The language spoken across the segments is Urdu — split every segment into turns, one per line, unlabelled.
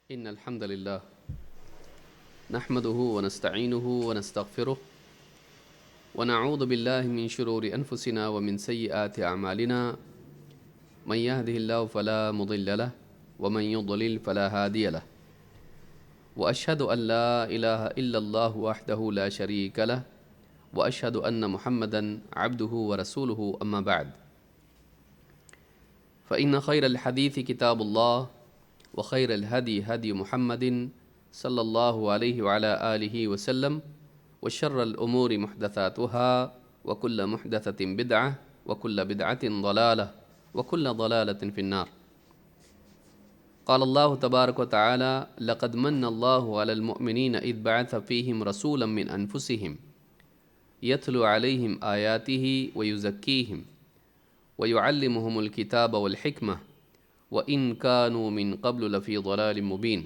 إن الحمد لله نحمده ونستعينه ونستغفره ونعوذ بالله من شرور أنفسنا ومن سيئات أعمالنا من يهده الله فلا مضل له ومن يضلل فلا هادي له وأشهد أن لا إله إلا الله وحده لا شريك له وأشهد أن محمدا عبده ورسوله أما بعد فإن خير الحديث كتاب الله وخير الهدي هدي محمد صلى الله عليه وعلى آله وسلم وشر الأمور محدثاتها وكل محدثة بدعة وكل بدعة ضلالة وكل ضلالة في النار. قال الله تبارك وتعالى: لقد من الله على المؤمنين إذ بعث فيهم رسولا من أنفسهم يتلو عليهم آياته ويزكيهم ويعلمهم الكتاب والحكمة وإن كانوا من قبل لفي ضلال مبين.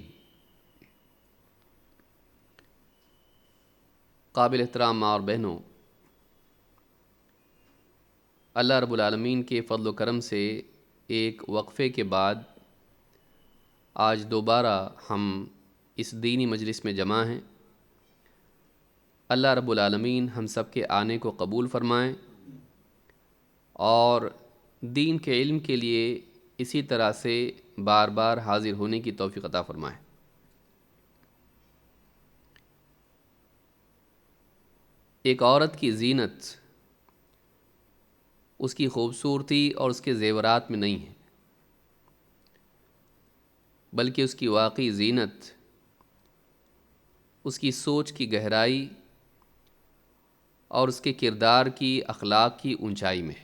قابل احترام ماں اور بہنوں، اللہ رب العالمین کے فضل و کرم سے ایک وقفے کے بعد آج دوبارہ ہم اس دینی مجلس میں جمع ہیں. اللہ رب العالمین ہم سب کے آنے کو قبول فرمائیں اور دین کے علم کے لیے اسی طرح سے بار بار حاضر ہونے کی توفیق عطا فرمائیں. ایک عورت کی زینت اس کی خوبصورتی اور اس کے زیورات میں نہیں ہے، بلکہ اس کی واقعی زینت اس کی سوچ کی گہرائی اور اس کے کردار کی اخلاق کی اونچائی میں ہے.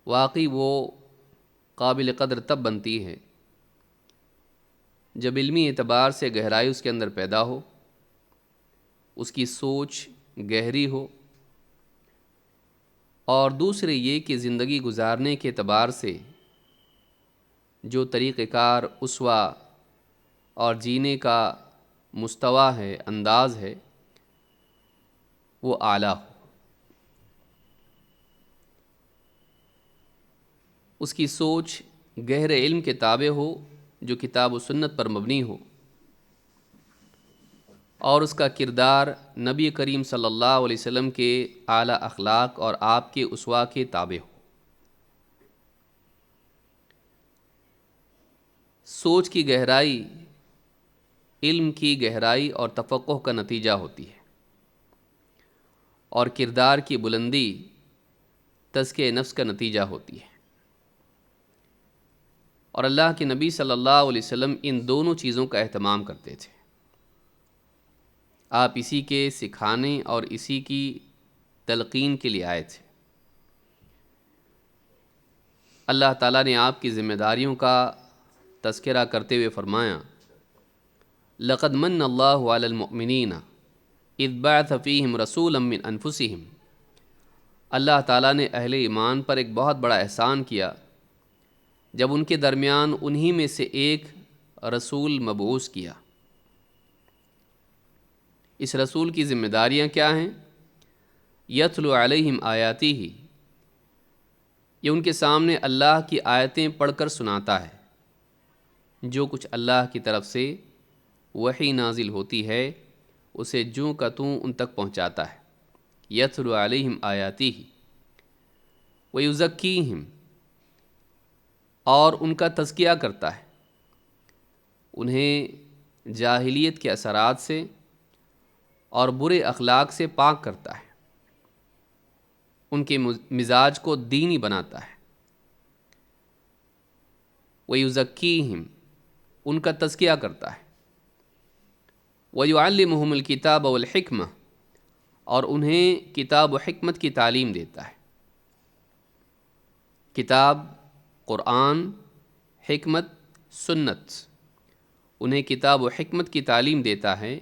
واقعی وہ قابل قدر تب بنتی ہے جب علمی اعتبار سے گہرائی اس کے اندر پیدا ہو، اس کی سوچ گہری ہو، اور دوسرے یہ کہ زندگی گزارنے کے اعتبار سے جو طریقہ کار، اسوہ اور جینے کا مستویٰ ہے، انداز ہے، وہ اعلیٰ ہو. اس کی سوچ گہرے علم کے تابع ہو جو کتاب و سنت پر مبنی ہو، اور اس کا کردار نبی کریم صلی اللہ علیہ وسلم کے اعلیٰ اخلاق اور آپ کے اسوہ کے تابع ہو. سوچ کی گہرائی علم کی گہرائی اور تفقہ کا نتیجہ ہوتی ہے، اور کردار کی بلندی تزکیہ نفس کا نتیجہ ہوتی ہے. اور اللہ کے نبی صلی اللہ علیہ وسلم ان دونوں چیزوں کا اہتمام کرتے تھے. آپ اسی کے سکھانے اور اسی کی تلقین کے لیے آئے تھے. اللہ تعالیٰ نے آپ کی ذمہ داریوں کا تذکرہ کرتے ہوئے فرمایا: لقد من اللہ علی المؤمنین اذ بعث فیہم رسولا من انفسہم. اللہ تعالیٰ نے اہل ایمان پر ایک بہت بڑا احسان کیا جب ان کے درمیان انہی میں سے ایک رسول مبعوث کیا. اس رسول کی ذمہ داریاں کیا ہیں؟ یتلو علیہم آیاتہ، یہ ان کے سامنے اللہ کی آیتیں پڑھ کر سناتا ہے. جو کچھ اللہ کی طرف سے وحی نازل ہوتی ہے اسے جوں کا توں ان تک پہنچاتا ہے. یتلو علیہم آیاتہ ویزکیہم، اور ان کا تزکیہ کرتا ہے، انہیں جاہلیت کے اثرات سے اور برے اخلاق سے پاک کرتا ہے، ان کے مزاج کو دینی بناتا ہے. وَيُزَكِّيهِمْ، ان کا تزکیہ کرتا ہے. وَيُعَلِّمُهُمُ الْكِتَابَ وَالْحِكْمَةَ، اور انہیں کتاب و حکمت کی تعلیم دیتا ہے. کتاب، قرآن، حکمت، سنت، انہیں کتاب و حکمت کی تعلیم دیتا ہے،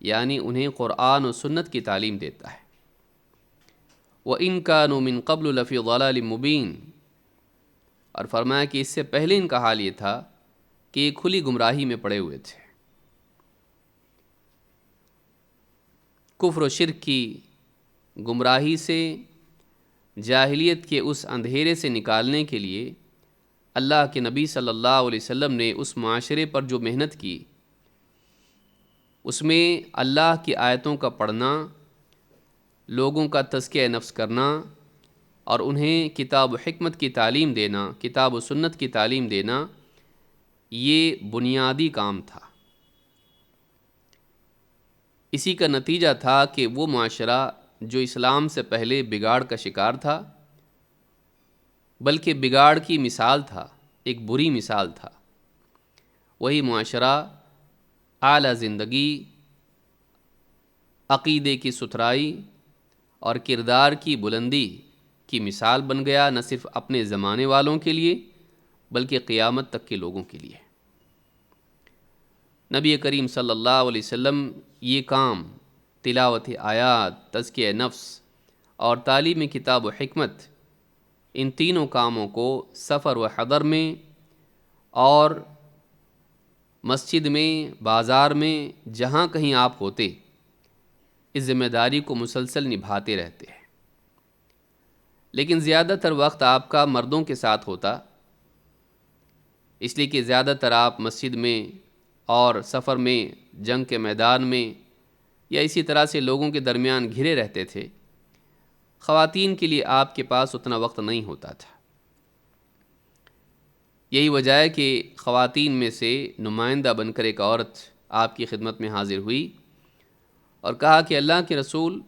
یعنی انہیں قرآن و سنت کی تعلیم دیتا ہے. وَإِن كَانُوا مِن قَبْلُ لَفِي ضَلَالٍ مُبِينٍ، اور فرمایا کہ اس سے پہلے ان کا حال یہ تھا کہ یہ کھلی گمراہی میں پڑے ہوئے تھے. کفر و شرک کی گمراہی سے، جاہلیت کے اس اندھیرے سے نکالنے کے لیے اللہ کے نبی صلی اللہ علیہ وسلم نے اس معاشرے پر جو محنت کی، اس میں اللہ کی آیتوں کا پڑھنا، لوگوں کا تزکیہ نفس کرنا اور انہیں کتاب و حکمت کی تعلیم دینا، کتاب و سنت کی تعلیم دینا، یہ بنیادی کام تھا۔ اسی کا نتیجہ تھا کہ وہ معاشرہ جو اسلام سے پہلے بگاڑ کا شکار تھا، بلکہ بگاڑ کی مثال تھا، ایک بری مثال تھا، وہی معاشرہ اعلیٰ زندگی، عقیدے کی ستھرائی اور کردار کی بلندی کی مثال بن گیا، نہ صرف اپنے زمانے والوں کے لیے بلکہ قیامت تک کے لوگوں کے لیے۔ نبی کریم صلی اللہ علیہ وسلم یہ کام، تلاوت آیات، تزکیہ نفس اور تعلیم کتاب و حکمت، ان تینوں کاموں کو سفر و حضر میں اور مسجد میں، بازار میں، جہاں کہیں آپ ہوتے، اس ذمہ داری کو مسلسل نبھاتے رہتے ہیں۔ لیکن زیادہ تر وقت آپ کا مردوں کے ساتھ ہوتا، اس لیے کہ زیادہ تر آپ مسجد میں اور سفر میں، جنگ کے میدان میں یا اسی طرح سے لوگوں کے درمیان گھرے رہتے تھے۔ خواتین کے لیے آپ کے پاس اتنا وقت نہیں ہوتا تھا۔ یہی وجہ ہے کہ خواتین میں سے نمائندہ بن کر ایک عورت آپ کی خدمت میں حاضر ہوئی اور کہا کہ اللہ کے رسول،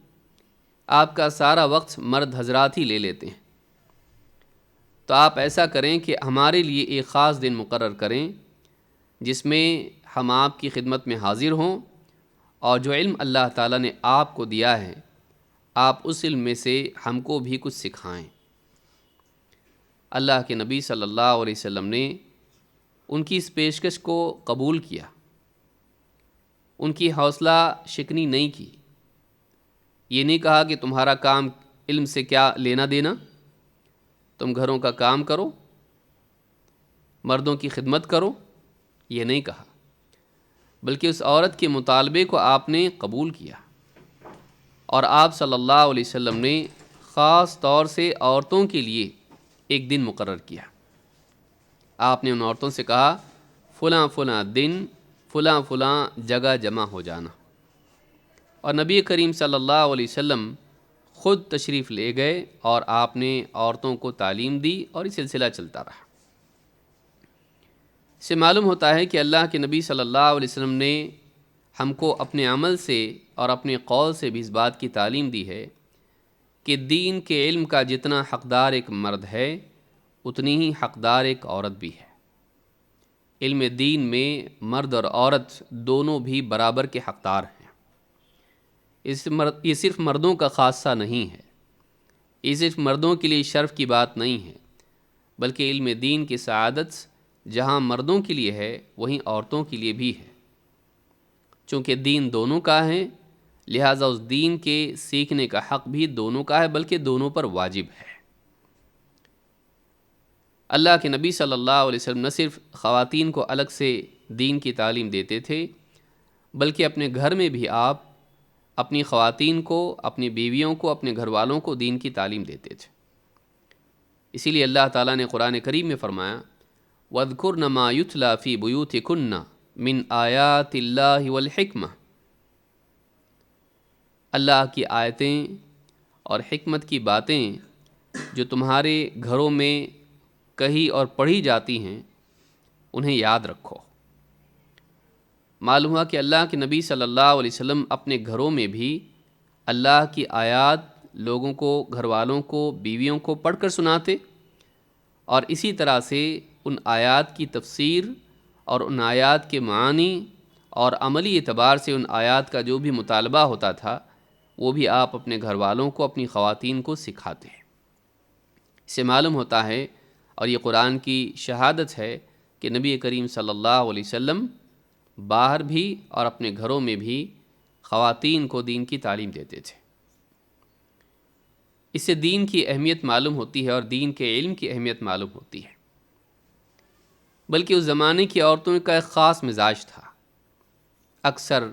آپ کا سارا وقت مرد حضرات ہی لے لیتے ہیں، تو آپ ایسا کریں کہ ہمارے لیے ایک خاص دن مقرر کریں جس میں ہم آپ کی خدمت میں حاضر ہوں، اور جو علم اللہ تعالیٰ نے آپ کو دیا ہے، آپ اس علم میں سے ہم کو بھی کچھ سکھائیں۔ اللہ کے نبی صلی اللہ علیہ وسلم نے ان کی اس پیشکش کو قبول کیا، ان کی حوصلہ شکنی نہیں کی، یہ نہیں کہا کہ تمہارا کام علم سے کیا لینا دینا، تم گھروں کا کام کرو، مردوں کی خدمت کرو، یہ نہیں کہا، بلکہ اس عورت کے مطالبے کو آپ نے قبول کیا، اور آپ صلی اللہ علیہ وسلم نے خاص طور سے عورتوں کے لیے ایک دن مقرر کیا۔ آپ نے ان عورتوں سے کہا، فلاں فلاں دن، فلاں فلاں جگہ جمع ہو جانا، اور نبی کریم صلی اللہ علیہ وسلم خود تشریف لے گئے اور آپ نے عورتوں کو تعلیم دی، اور یہ سلسلہ چلتا رہا۔ اس سے معلوم ہوتا ہے کہ اللہ کے نبی صلی اللہ علیہ وسلم نے ہم کو اپنے عمل سے اور اپنے قول سے بھی اس بات کی تعلیم دی ہے کہ دین کے علم کا جتنا حقدار ایک مرد ہے، اتنی ہی حقدار ایک عورت بھی ہے۔ علم دین میں مرد اور عورت دونوں بھی برابر کے حقدار ہیں۔ یہ صرف مردوں کا خاصہ نہیں ہے، یہ صرف مردوں کے لیے شرف کی بات نہیں ہے، بلکہ علم دین کی سعادت جہاں مردوں کے لیے ہے، وہیں عورتوں کے لیے بھی ہے۔ چونکہ دین دونوں کا ہے، لہٰذا اس دین کے سیکھنے کا حق بھی دونوں کا ہے، بلکہ دونوں پر واجب ہے۔ اللہ کے نبی صلی اللہ علیہ وسلم نہ صرف خواتین کو الگ سے دین کی تعلیم دیتے تھے، بلکہ اپنے گھر میں بھی آپ اپنی خواتین کو، اپنی بیویوں کو، اپنے گھر والوں کو دین کی تعلیم دیتے تھے۔ اسی لیے اللہ تعالیٰ نے قرآن کریم میں فرمایا، وَاذْكُرْنَ مَا يُتْلَى فِي بُيُوتِكُنَّ مِنْ آیَاتِ اللَّهِ وَالْحِکْمَةِ، اللہ کی آیتیں اور حکمت کی باتیں جو تمہارے گھروں میں کہی اور پڑھی جاتی ہیں، انہیں یاد رکھو۔ معلوم ہوا کہ اللہ کے نبی صلی اللہ علیہ وسلم اپنے گھروں میں بھی اللہ کی آیات لوگوں کو، گھر والوں کو، بیویوں کو پڑھ کر سناتے، اور اسی طرح سے ان آیات کی تفسیر اور ان آیات کے معانی اور عملی اعتبار سے ان آیات کا جو بھی مطالبہ ہوتا تھا، وہ بھی آپ اپنے گھر والوں کو، اپنی خواتین کو سکھاتے ہیں۔ اس سے معلوم ہوتا ہے، اور یہ قرآن کی شہادت ہے، کہ نبی کریم صلی اللہ علیہ وسلم باہر بھی اور اپنے گھروں میں بھی خواتین کو دین کی تعلیم دیتے تھے۔ اس سے دین کی اہمیت معلوم ہوتی ہے اور دین کے علم کی اہمیت معلوم ہوتی ہے۔ بلکہ اس زمانے کی عورتوں کا ایک خاص مزاج تھا۔ اکثر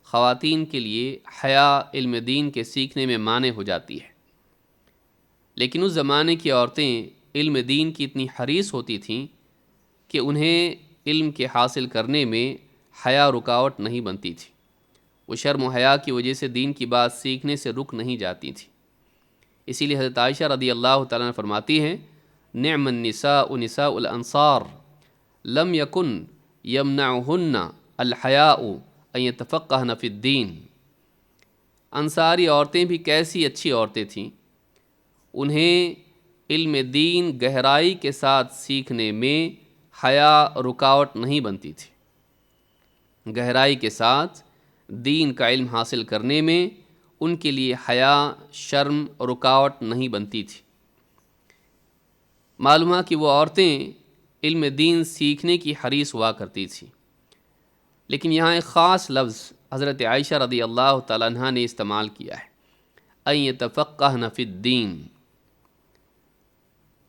خواتین کے لیے حیا علم دین کے سیکھنے میں مانع ہو جاتی ہے، لیکن اس زمانے کی عورتیں علم دین کی اتنی حریص ہوتی تھیں کہ انہیں علم کے حاصل کرنے میں حیا رکاوٹ نہیں بنتی تھی. وہ شرم و حیا کی وجہ سے دین کی بات سیکھنے سے رک نہیں جاتی تھی. اسی لیے حضرت عائشہ رضی اللہ تعالیٰ عنہ فرماتی ہیں نعم النساء نساء الانصار لم یکن یمنعہن الحیاء ان یتفقہن فی الدین. انصاری عورتیں بھی کیسی اچھی عورتیں تھیں، انہیں علم دین گہرائی کے ساتھ سیکھنے میں حیا رکاوٹ نہیں بنتی تھی. گہرائی کے ساتھ دین کا علم حاصل کرنے میں ان کے لیے حیا، شرم اور رکاوٹ نہیں بنتی تھی. معلوم ہے کہ وہ عورتیں علم دین سیکھنے کی حریص ہوا کرتی تھیں. لیکن یہاں ایک خاص لفظ حضرت عائشہ رضی اللہ تعالیٰ عنہ نے استعمال کیا ہے، ان یتفقہن فی الدین.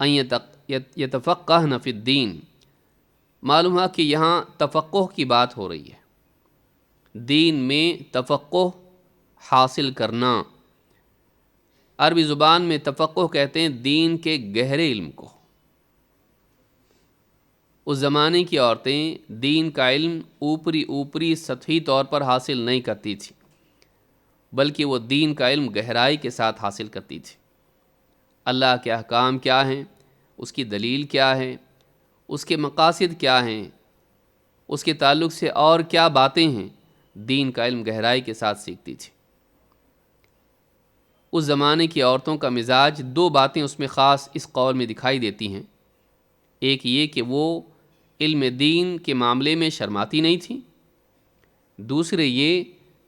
ان یتفقہن فی الدین، معلوم ہے کہ یہاں تفقہ کی بات ہو رہی ہے، دین میں تفقہ حاصل کرنا. عربی زبان میں تفقہ کہتے ہیں دین کے گہرے علم کو. اس زمانے کی عورتیں دین کا علم اوپری سطحی طور پر حاصل نہیں کرتی تھیں، بلکہ وہ دین کا علم گہرائی کے ساتھ حاصل کرتی تھی. اللہ کے احکام کیا ہیں، اس کی دلیل کیا ہے، اس کے مقاصد کیا ہیں، اس کے تعلق سے اور کیا باتیں ہیں، دین کا علم گہرائی کے ساتھ سیکھتی تھی. اس زمانے کی عورتوں کا مزاج دو باتیں اس میں خاص اس قول میں دکھائی دیتی ہیں. ایک یہ کہ وہ علم دین کے معاملے میں شرماتی نہیں تھیں، دوسرے یہ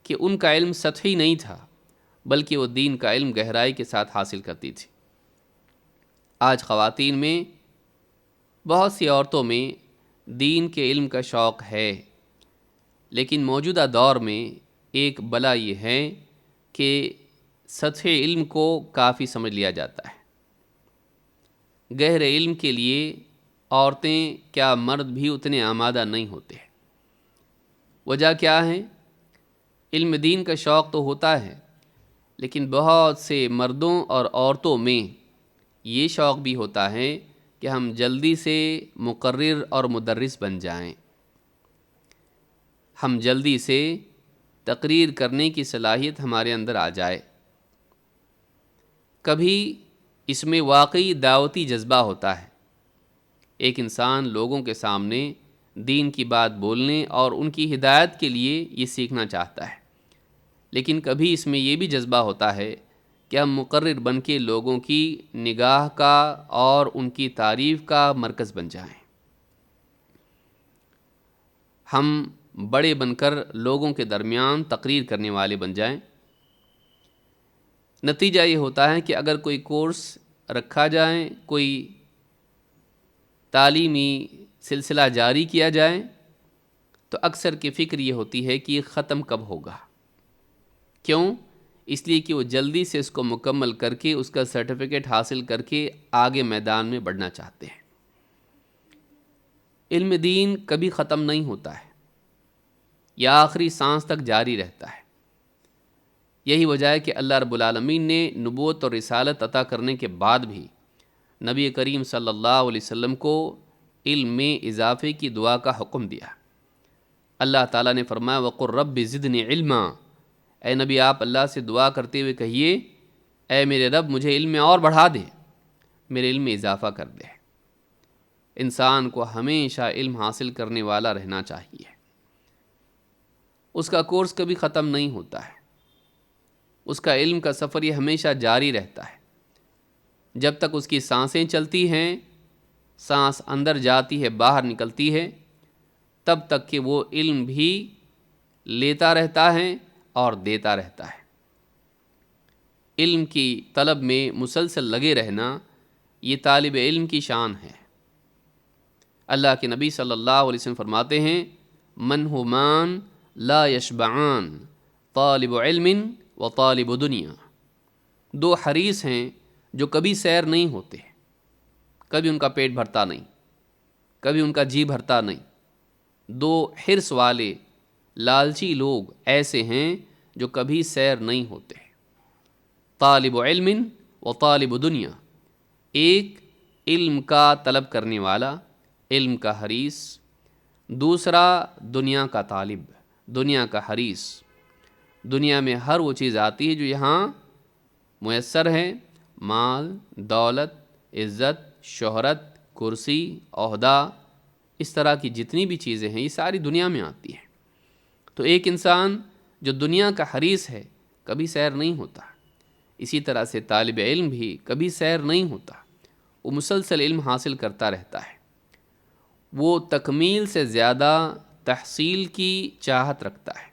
کہ ان کا علم سطحی نہیں تھا بلکہ وہ دین کا علم گہرائی کے ساتھ حاصل کرتی تھی. آج خواتین میں بہت سی عورتوں میں دین کے علم کا شوق ہے، لیکن موجودہ دور میں ایک بلا یہ ہے کہ سطحی علم کو کافی سمجھ لیا جاتا ہے. گہرے علم کے لیے عورتیں کیا مرد بھی اتنے آمادہ نہیں ہوتے. وجہ کیا ہے؟ علم دین کا شوق تو ہوتا ہے، لیکن بہت سے مردوں اور عورتوں میں یہ شوق بھی ہوتا ہے کہ ہم جلدی سے مقرر اور مدرس بن جائیں، ہم جلدی سے تقریر کرنے کی صلاحیت ہمارے اندر آ جائے. کبھی اس میں واقعی دعوتی جذبہ ہوتا ہے. ایک انسان لوگوں کے سامنے دین کی بات بولنے اور ان کی ہدایت کے لیے یہ سیکھنا چاہتا ہے، لیکن کبھی اس میں یہ بھی جذبہ ہوتا ہے کہ ہم مقرر بن کے لوگوں کی نگاہ کا اور ان کی تعریف کا مرکز بن جائیں، ہم بڑے بن کر لوگوں کے درمیان تقریر کرنے والے بن جائیں. نتیجہ یہ ہوتا ہے کہ اگر کوئی کورس رکھا جائے، کوئی تعلیمی سلسلہ جاری کیا جائے، تو اکثر کی فکر یہ ہوتی ہے کہ یہ ختم کب ہوگا. کیوں؟ اس لیے کہ وہ جلدی سے اس کو مکمل کر کے اس کا سرٹیفکیٹ حاصل کر کے آگے میدان میں بڑھنا چاہتے ہیں. علم دین کبھی ختم نہیں ہوتا ہے، یا آخری سانس تک جاری رہتا ہے. یہی وجہ ہے کہ اللہ رب العالمین نے نبوت اور رسالت عطا کرنے کے بعد بھی نبی کریم صلی اللہ علیہ وسلم کو علم میں اضافے کی دعا کا حکم دیا. اللہ تعالیٰ نے فرمایا وَقُلْ رَبِّ زِدْنِي عِلْمًا، اے نبی آپ اللہ سے دعا کرتے ہوئے کہیے اے میرے رب مجھے علم میں اور بڑھا دے، میرے علم میں اضافہ کر دے. انسان کو ہمیشہ علم حاصل کرنے والا رہنا چاہیے. اس کا کورس کبھی ختم نہیں ہوتا ہے، اس کا علم کا سفر یہ ہمیشہ جاری رہتا ہے. جب تک اس کی سانسیں چلتی ہیں، سانس اندر جاتی ہے باہر نکلتی ہے، تب تک کہ وہ علم بھی لیتا رہتا ہے اور دیتا رہتا ہے. علم کی طلب میں مسلسل لگے رہنا یہ طالب علم کی شان ہے. اللہ کے نبی صلی اللہ علیہ وسلم فرماتے ہیں من ہمان لا یشبعان طالب علم و طالب دنیا. دو حریص ہیں جو کبھی سیر نہیں ہوتے، کبھی ان کا پیٹ بھرتا نہیں، کبھی ان کا جی بھرتا نہیں. دو حرص والے لالچی لوگ ایسے ہیں جو کبھی سیر نہیں ہوتے. طالب علم و طالب دنیا، ایک علم کا طلب کرنے والا، علم کا حریص، دوسرا دنیا کا طالب، دنیا کا حریص۔ دنیا میں ہر وہ چیز آتی ہے جو یہاں میسر ہے، مال، دولت، عزت، شہرت، کرسی، عہدہ، اس طرح کی جتنی بھی چیزیں ہیں یہ ساری دنیا میں آتی ہیں۔ تو ایک انسان جو دنیا کا حریص ہے کبھی سیر نہیں ہوتا، اسی طرح سے طالب علم بھی کبھی سیر نہیں ہوتا، وہ مسلسل علم حاصل کرتا رہتا ہے۔ وہ تکمیل سے زیادہ تحصیل کی چاہت رکھتا ہے،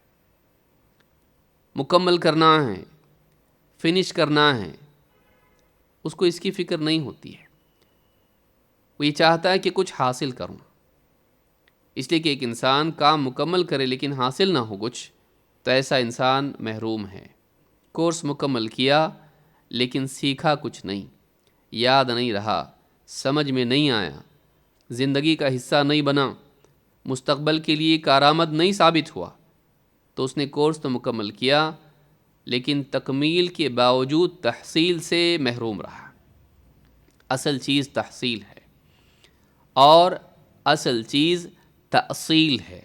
مکمل کرنا ہے، فنش کرنا ہے، اس کو اس کی فکر نہیں ہوتی ہے۔ وہ یہ چاہتا ہے کہ کچھ حاصل کروں، اس لیے کہ ایک انسان کام مکمل کرے لیکن حاصل نہ ہو کچھ، تو ایسا انسان محروم ہے۔ کورس مکمل کیا لیکن سیکھا کچھ نہیں، یاد نہیں رہا، سمجھ میں نہیں آیا، زندگی کا حصہ نہیں بنا، مستقبل کے لیے کارآمد نہیں ثابت ہوا، تو اس نے کورس تو مکمل کیا لیکن تکمیل کے باوجود تحصیل سے محروم رہا۔ اصل چیز تحصیل ہے اور اصل چیز تأصیل ہے۔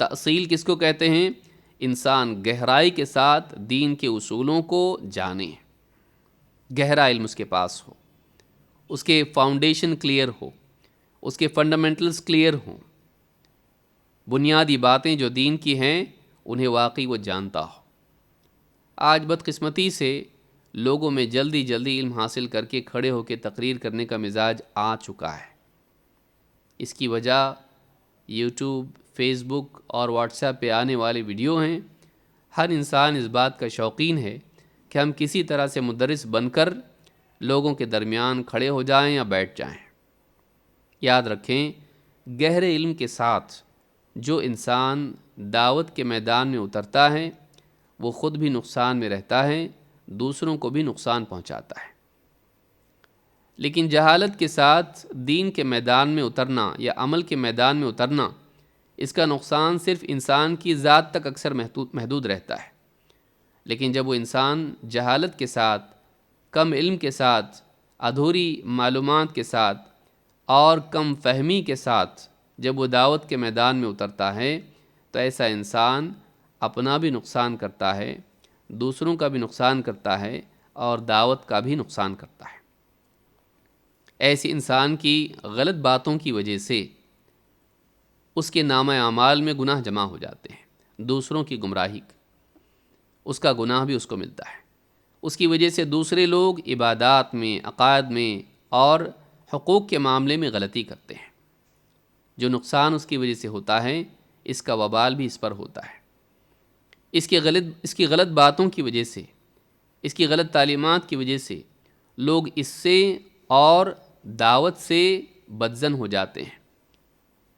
تأصیل کس کو کہتے ہیں؟ انسان گہرائی کے ساتھ دین کے اصولوں کو جانے، گہرا علم اس کے پاس ہو، اس کے فاؤنڈیشن کلیئر ہو، اس کے فنڈامنٹلز کلیئر ہوں، بنیادی باتیں جو دین کی ہیں انہیں واقعی وہ جانتا ہو۔ آج بدقسمتی سے لوگوں میں جلدی جلدی علم حاصل کر کے کھڑے ہو کے تقریر کرنے کا مزاج آ چکا ہے۔ اس کی وجہ یوٹیوب، فیس بک اور واٹس ایپ پہ آنے والے ویڈیو ہیں۔ ہر انسان اس بات کا شوقین ہے کہ ہم کسی طرح سے مدرس بن کر لوگوں کے درمیان کھڑے ہو جائیں یا بیٹھ جائیں۔ یاد رکھیں، گہرے علم کے ساتھ جو انسان دعوت کے میدان میں اترتا ہے وہ خود بھی نقصان میں رہتا ہے، دوسروں کو بھی نقصان پہنچاتا ہے۔ لیکن جہالت کے ساتھ دین کے میدان میں اترنا یا عمل کے میدان میں اترنا، اس کا نقصان صرف انسان کی ذات تک اکثر محدود رہتا ہے۔ لیکن جب وہ انسان جہالت کے ساتھ، کم علم کے ساتھ، ادھوری معلومات کے ساتھ اور کم فہمی کے ساتھ جب وہ دعوت کے میدان میں اترتا ہے تو ایسا انسان اپنا بھی نقصان کرتا ہے، دوسروں کا بھی نقصان کرتا ہے اور دعوت کا بھی نقصان کرتا ہے۔ ایسے انسان کی غلط باتوں کی وجہ سے اس کے نامہ اعمال میں گناہ جمع ہو جاتے ہیں، دوسروں کی گمراہی، اس کا گناہ بھی اس کو ملتا ہے۔ اس کی وجہ سے دوسرے لوگ عبادات میں، عقائد میں اور حقوق کے معاملے میں غلطی کرتے ہیں۔ جو نقصان اس کی وجہ سے ہوتا ہے، اس کا وبال بھی اس پر ہوتا ہے۔ اس کی غلط باتوں کی وجہ سے، اس کی غلط تعلیمات کی وجہ سے لوگ اس سے اور دعوت سے بدظن ہو جاتے ہیں،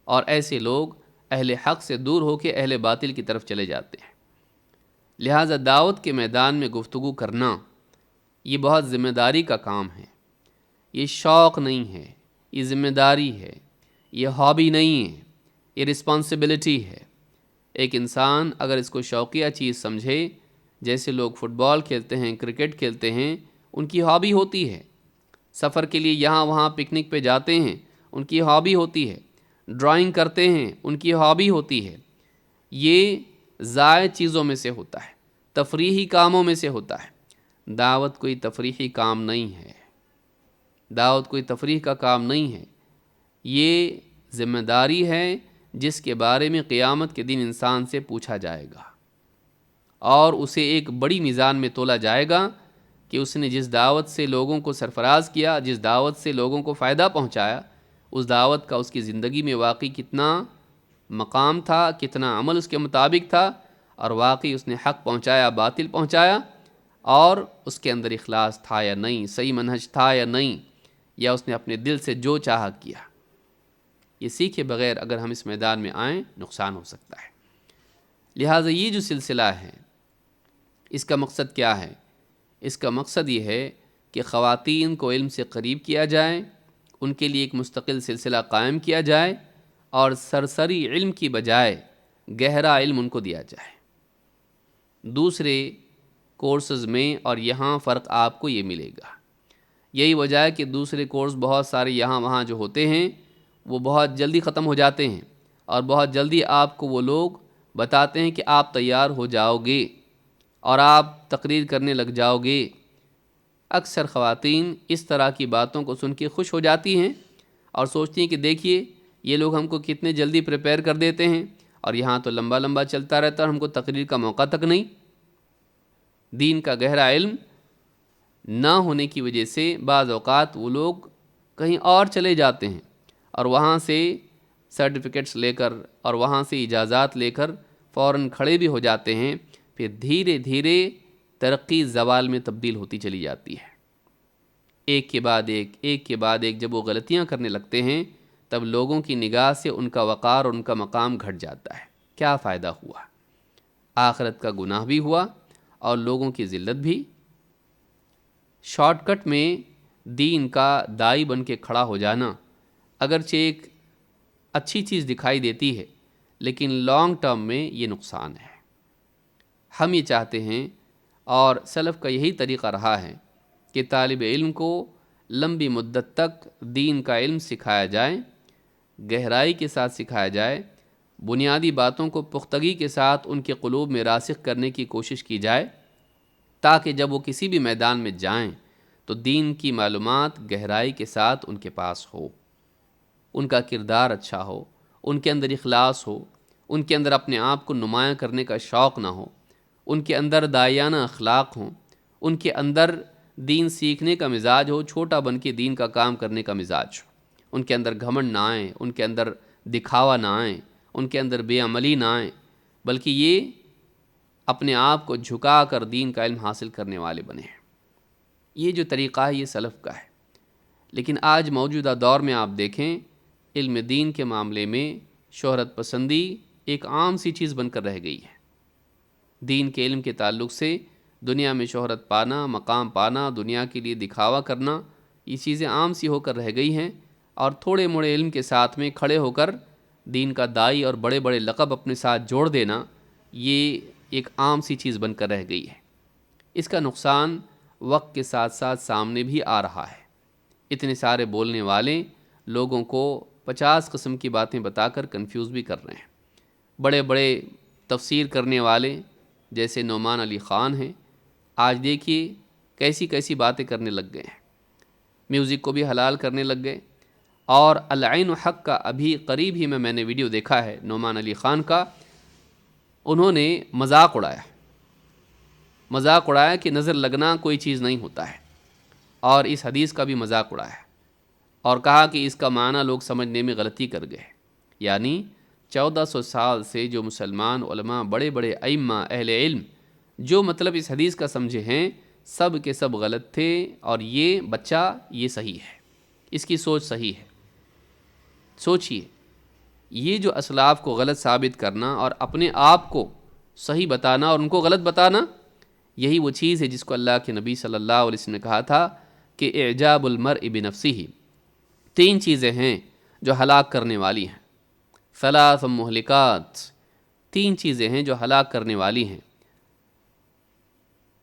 اور ایسے لوگ اہل حق سے دور ہو کے اہل باطل کی طرف چلے جاتے ہیں۔ لہٰذا دعوت کے میدان میں گفتگو کرنا یہ بہت ذمہ داری کا کام ہے، یہ شوق نہیں ہے، یہ ذمہ داری ہے، یہ ہابی نہیں ہے، یہ رسپانسبلٹی ہے۔ ایک انسان اگر اس کو شوقیہ چیز سمجھے، جیسے لوگ فٹ بال کھیلتے ہیں، کرکٹ کھیلتے ہیں، ان کی ہابی ہوتی ہے، سفر کے لیے یہاں وہاں پکنک پہ جاتے ہیں، ان کی ہابی ہوتی ہے، ڈرائنگ کرتے ہیں، ان کی ہابی ہوتی ہے، یہ زائد چیزوں میں سے ہوتا ہے، تفریحی کاموں میں سے ہوتا ہے۔ دعوت کوئی تفریحی کام نہیں ہے، دعوت کوئی تفریح کا کام نہیں ہے، یہ ذمہ داری ہے جس کے بارے میں قیامت کے دن انسان سے پوچھا جائے گا، اور اسے ایک بڑی میزان میں تولا جائے گا کہ اس نے جس دعوت سے لوگوں کو سرفراز کیا، جس دعوت سے لوگوں کو فائدہ پہنچایا، اس دعوت کا اس کی زندگی میں واقعی کتنا مقام تھا، کتنا عمل اس کے مطابق تھا، اور واقعی اس نے حق پہنچایا، باطل پہنچایا، اور اس کے اندر اخلاص تھا یا نہیں، صحیح منہج تھا یا نہیں، یا اس نے اپنے دل سے جو چاہا کیا۔ یہ سیکھے بغیر اگر ہم اس میدان میں آئیں نقصان ہو سکتا ہے۔ لہٰذا یہ جو سلسلہ ہے اس کا مقصد کیا ہے؟ اس کا مقصد یہ ہے کہ خواتین کو علم سے قریب کیا جائے، ان کے لیے ایک مستقل سلسلہ قائم کیا جائے، اور سرسری علم کی بجائے گہرا علم ان کو دیا جائے۔ دوسرے کورسز میں اور یہاں فرق آپ کو یہ ملے گا، یہی وجہ ہے کہ دوسرے کورس بہت سارے یہاں وہاں جو ہوتے ہیں وہ بہت جلدی ختم ہو جاتے ہیں، اور بہت جلدی آپ کو وہ لوگ بتاتے ہیں کہ آپ تیار ہو جاؤ گے اور آپ تقریر کرنے لگ جاؤ گے۔ اکثر خواتین اس طرح کی باتوں کو سن کے خوش ہو جاتی ہیں اور سوچتی ہیں کہ دیکھیے یہ لوگ ہم کو کتنے جلدی پریپیئر کر دیتے ہیں، اور یہاں تو لمبا لمبا چلتا رہتا ہے، ہم کو تقریر کا موقع تک نہیں۔ دین کا گہرا علم نہ ہونے کی وجہ سے بعض اوقات وہ لوگ کہیں اور چلے جاتے ہیں اور وہاں سے سرٹیفکیٹس لے کر اور وہاں سے اجازات لے کر فوراً کھڑے بھی ہو جاتے ہیں، پھر دھیرے دھیرے ترقی زوال میں تبدیل ہوتی چلی جاتی ہے۔ ایک کے بعد ایک جب وہ غلطیاں کرنے لگتے ہیں تب لوگوں کی نگاہ سے ان کا وقار اور ان کا مقام گھٹ جاتا ہے۔ کیا فائدہ ہوا؟ آخرت کا گناہ بھی ہوا اور لوگوں کی ذلت بھی۔ شارٹ کٹ میں دین کا داعی بن کے کھڑا ہو جانا اگرچہ ایک اچھی چیز دکھائی دیتی ہے، لیکن لانگ ٹرم میں یہ نقصان ہے۔ ہم یہ چاہتے ہیں اور سلف کا یہی طریقہ رہا ہے کہ طالب علم کو لمبی مدت تک دین کا علم سکھایا جائے، گہرائی کے ساتھ سکھایا جائے، بنیادی باتوں کو پختگی کے ساتھ ان کے قلوب میں راسخ کرنے کی کوشش کی جائے، تاکہ جب وہ کسی بھی میدان میں جائیں تو دین کی معلومات گہرائی کے ساتھ ان کے پاس ہو، ان کا کردار اچھا ہو، ان کے اندر اخلاص ہو، ان کے اندر اپنے آپ کو نمایاں کرنے کا شوق نہ ہو، ان کے اندر داعیانہ اخلاق ہوں، ان کے اندر دین سیکھنے کا مزاج ہو، چھوٹا بن کے دین کا کام کرنے کا مزاج ہو، ان کے اندر گھمنڈ نہ آئے، ان کے اندر دکھاوا نہ آئے، ان کے اندر بے عملی نہ آئے، بلکہ یہ اپنے آپ کو جھکا کر دین کا علم حاصل کرنے والے بنے ہیں۔ یہ جو طریقہ ہے یہ سلف کا ہے، لیکن آج موجودہ دور میں آپ دیکھیں علم دین کے معاملے میں شہرت پسندی ایک عام سی چیز بن کر رہ گئی ہے۔ دین کے علم کے تعلق سے دنیا میں شہرت پانا، مقام پانا، دنیا کے لیے دکھاوا کرنا، یہ چیزیں عام سی ہو کر رہ گئی ہیں، اور تھوڑے موڑے علم کے ساتھ میں کھڑے ہو کر دین کا داعی اور بڑے بڑے لقب اپنے ساتھ جوڑ دینا یہ ایک عام سی چیز بن کر رہ گئی ہے۔ اس کا نقصان وقت کے ساتھ ساتھ سامنے بھی آ رہا ہے۔ اتنے سارے بولنے والے لوگوں کو 50 قسم کی باتیں بتا کر کنفیوز بھی کر رہے ہیں۔ بڑے بڑے تفسیر کرنے والے جیسے نعمان علی خان ہیں، آج دیکھیے کیسی کیسی باتیں کرنے لگ گئے ہیں، میوزک کو بھی حلال کرنے لگ گئے، اور العین حق کا ابھی قریب ہی میں نے ویڈیو دیکھا ہے نعمان علی خان کا، انہوں نے مذاق اڑایا کہ نظر لگنا کوئی چیز نہیں ہوتا ہے، اور اس حدیث کا بھی مذاق اڑایا اور کہا کہ اس کا معنی لوگ سمجھنے میں غلطی کر گئے۔ یعنی 1400 سال سے جو مسلمان علماء، بڑے بڑے ائمہ، اہل علم جو مطلب اس حدیث کا سمجھے ہیں، سب کے سب غلط تھے، اور یہ بچہ یہ صحیح ہے، اس کی سوچ صحیح ہے۔ سوچئے یہ جو اسلاف کو غلط ثابت کرنا اور اپنے آپ کو صحیح بتانا اور ان کو غلط بتانا، یہی وہ چیز ہے جس کو اللہ کے نبی صلی اللہ علیہ وسلم نے کہا تھا کہ اعجاب المرء بنفسہ، 3 چیزیں ہیں جو ہلاک کرنے والی ہیں، ثلاث مہلکات، 3 چیزیں ہیں جو ہلاک کرنے والی ہیں،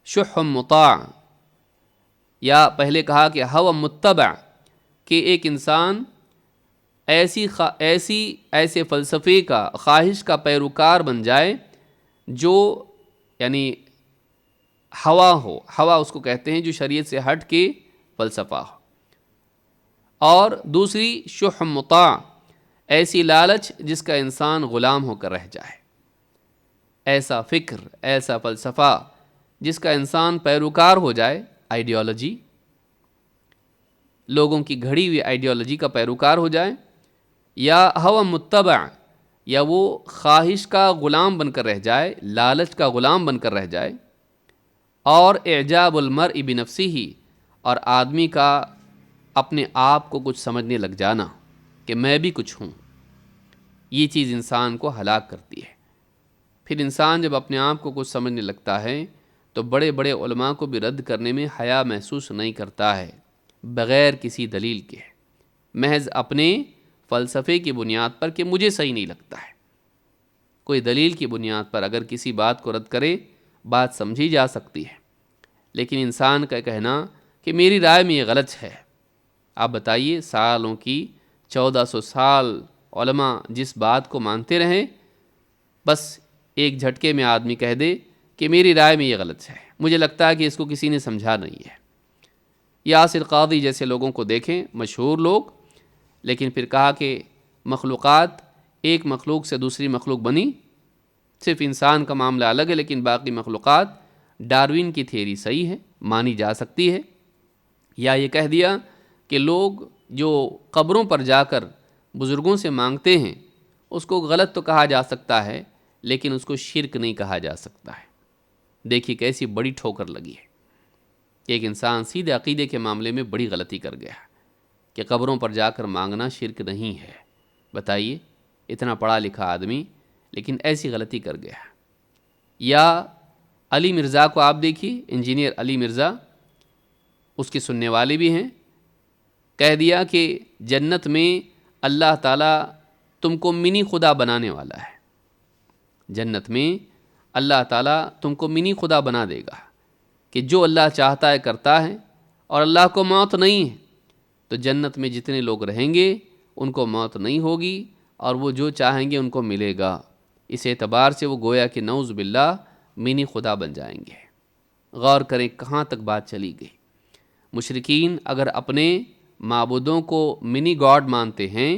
شح مطاع، یا پہلے کہا کہ هوى متبع، کہ ایک انسان ایسے فلسفے کا، خواہش کا پیروکار بن جائے جو یعنی ہوا اس کو کہتے ہیں جو شریعت سے ہٹ کے فلسفہ ہو، اور دوسری شح مطاع، ایسی لالچ جس کا انسان غلام ہو کر رہ جائے، ایسا فکر، ایسا فلسفہ جس کا انسان پیروکار ہو جائے، آئیڈیالوجی، لوگوں کی گھڑی ہوئی آئیڈیالوجی کا پیروکار ہو جائے، یا هوى متبع، یا وہ خواہش کا غلام بن کر رہ جائے، لالچ کا غلام بن کر رہ جائے، اور اعجاب المرء بنفسہ، اور آدمی کا اپنے آپ کو کچھ سمجھنے لگ جانا کہ میں بھی کچھ ہوں، یہ چیز انسان کو ہلاک کرتی ہے۔ پھر انسان جب اپنے آپ کو کچھ سمجھنے لگتا ہے تو بڑے بڑے علماء کو بھی رد کرنے میں حیا محسوس نہیں کرتا ہے، بغیر کسی دلیل کے، محض اپنے فلسفے کی بنیاد پر کہ مجھے صحیح نہیں لگتا ہے۔ کوئی دلیل کی بنیاد پر اگر کسی بات کو رد کرے، بات سمجھی جا سکتی ہے، لیکن انسان کا کہنا کہ میری رائے میں یہ غلط ہے۔ آپ بتائیے، سالوں کی 1400 سال علماء جس بات کو مانتے رہیں، بس ایک جھٹکے میں آدمی کہہ دے کہ میری رائے میں یہ غلط ہے۔ مجھے لگتا ہے کہ اس کو کسی نے سمجھا نہیں ہے۔ یاسر قاضی جیسے لوگوں کو دیکھیں، مشہور لوگ، لیکن پھر کہا کہ مخلوقات ایک مخلوق سے دوسری مخلوق بنی، صرف انسان کا معاملہ الگ ہے، لیکن باقی مخلوقات ڈاروین کی تھیوری صحیح ہے، مانی جا سکتی ہے۔ یا یہ کہہ دیا کہ لوگ جو قبروں پر جا کر بزرگوں سے مانگتے ہیں، اس کو غلط تو کہا جا سکتا ہے، لیکن اس کو شرک نہیں کہا جا سکتا ہے۔ دیکھیے کیسی بڑی ٹھوکر لگی ہے۔ ایک انسان سیدھے عقیدے کے معاملے میں بڑی غلطی کر گیا کہ قبروں پر جا کر مانگنا شرک نہیں ہے۔ بتائیے، اتنا پڑھا لکھا آدمی لیکن ایسی غلطی کر گیا۔ یا علی مرزا کو آپ دیکھیے، انجینئر علی مرزا، اس کے سننے والے بھی ہیں، کہہ دیا کہ جنت میں اللہ تعالیٰ تم کو منی خدا بنانے والا ہے۔ جنت میں اللہ تعالیٰ تم کو منی خدا بنا دے گا کہ جو اللہ چاہتا ہے کرتا ہے، اور اللہ کو موت نہیں ہے، تو جنت میں جتنے لوگ رہیں گے ان کو موت نہیں ہوگی، اور وہ جو چاہیں گے ان کو ملے گا۔ اس اعتبار سے وہ گویا کہ نعوذ باللہ منی خدا بن جائیں گے۔ غور کریں کہاں تک بات چلی گئی۔ مشرکین اگر اپنے معبودوں کو منی گاڈ مانتے ہیں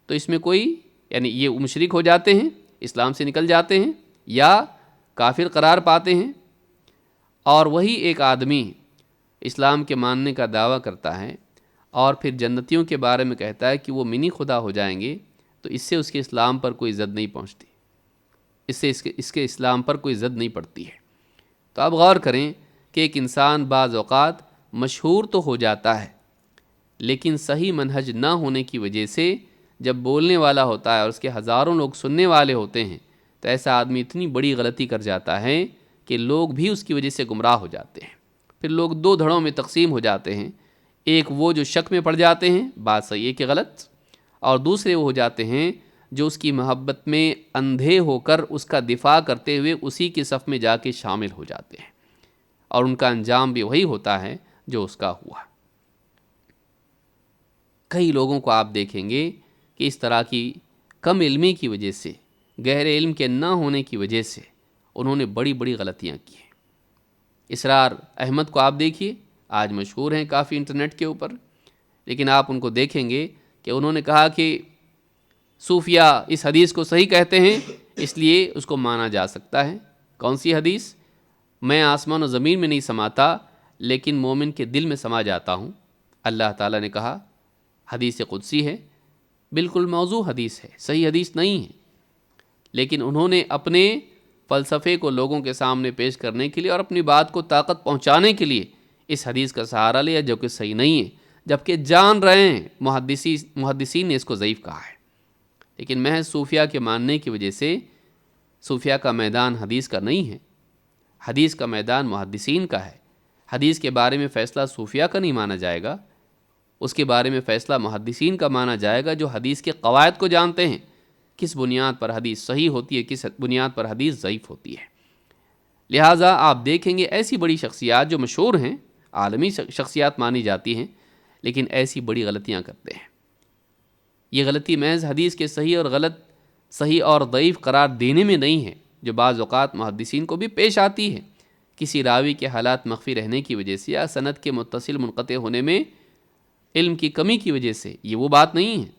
تو اس میں کوئی، یعنی یہ مشرک ہو جاتے ہیں، اسلام سے نکل جاتے ہیں، یا کافر قرار پاتے ہیں۔ اور وہی ایک آدمی اسلام کے ماننے کا دعویٰ کرتا ہے اور پھر جنتیوں کے بارے میں کہتا ہے کہ وہ منی خدا ہو جائیں گے، تو اس سے اس کے اسلام پر کوئی زد نہیں پہنچتی، اس سے اس کے اسلام پر کوئی زد نہیں پڑتی ہے۔ تو اب غور کریں کہ ایک انسان بعض اوقات مشہور تو ہو جاتا ہے، لیکن صحیح منہج نہ ہونے کی وجہ سے جب بولنے والا ہوتا ہے اور اس کے ہزاروں لوگ سننے والے ہوتے ہیں، تو ایسا آدمی اتنی بڑی غلطی کر جاتا ہے کہ لوگ بھی اس کی وجہ سے گمراہ ہو جاتے ہیں۔ پھر لوگ دو دھڑوں میں تقسیم ہو جاتے ہیں، ایک وہ جو شک میں پڑ جاتے ہیں بات صحیح ہے کہ غلط، اور دوسرے وہ ہو جاتے ہیں جو اس کی محبت میں اندھے ہو کر اس کا دفاع کرتے ہوئے اسی کی صف میں جا کے شامل ہو جاتے ہیں، اور ان کا انجام بھی وہی ہوتا ہے جو اس کا ہوا۔ کئی لوگوں کو آپ دیکھیں گے کہ اس طرح کی کم علمی کی وجہ سے، گہرے علم کے نہ ہونے کی وجہ سے انہوں نے بڑی بڑی غلطیاں کی ہیں۔ اسرار احمد کو آپ دیکھیے، آج مشہور ہیں کافی انٹرنیٹ کے اوپر، لیکن آپ ان کو دیکھیں گے کہ انہوں نے کہا کہ صوفیہ اس حدیث کو صحیح کہتے ہیں، اس لیے اس کو مانا جا سکتا ہے۔ کون سی حدیث؟ میں آسمان و زمین میں نہیں سماتا لیکن مومن کے دل میں سما جاتا ہوں، اللہ تعالیٰ نے کہا، حدیث قدسی ہے، بالکل موضوع حدیث ہے، صحیح حدیث نہیں ہے، لیکن انہوں نے اپنے فلسفے کو لوگوں کے سامنے پیش کرنے کے لیے اور اپنی بات کو طاقت پہنچانے کے لیے اس حدیث کا سہارا لیا جو کہ صحیح نہیں ہے، جبکہ جان رہے ہیں محدثین نے اس کو ضعیف کہا ہے۔ لیکن محض صوفیہ کے ماننے کی وجہ سے، صوفیہ کا میدان حدیث کا نہیں ہے، حدیث کا میدان محدثین کا ہے۔ حدیث کے بارے میں فیصلہ صوفیہ کا نہیں مانا جائے گا، اس کے بارے میں فیصلہ محدثین کا مانا جائے گا، جو حدیث کے قواعد کو جانتے ہیں، کس بنیاد پر حدیث صحیح ہوتی ہے، کس بنیاد پر حدیث ضعیف ہوتی ہے۔ لہٰذا آپ دیکھیں گے ایسی بڑی شخصیات جو مشہور ہیں، عالمی شخصیات مانی جاتی ہیں، لیکن ایسی بڑی غلطیاں کرتے ہیں۔ یہ غلطی محض حدیث کے صحیح اور غلط، صحیح اور ضعیف قرار دینے میں نہیں ہے، جو بعض اوقات محدثین کو بھی پیش آتی ہے، کسی راوی کے حالات مخفی رہنے کی وجہ سے یا سند کے متصل منقطع ہونے میں علم کی کمی کی وجہ سے۔ یہ وہ بات نہیں ہے،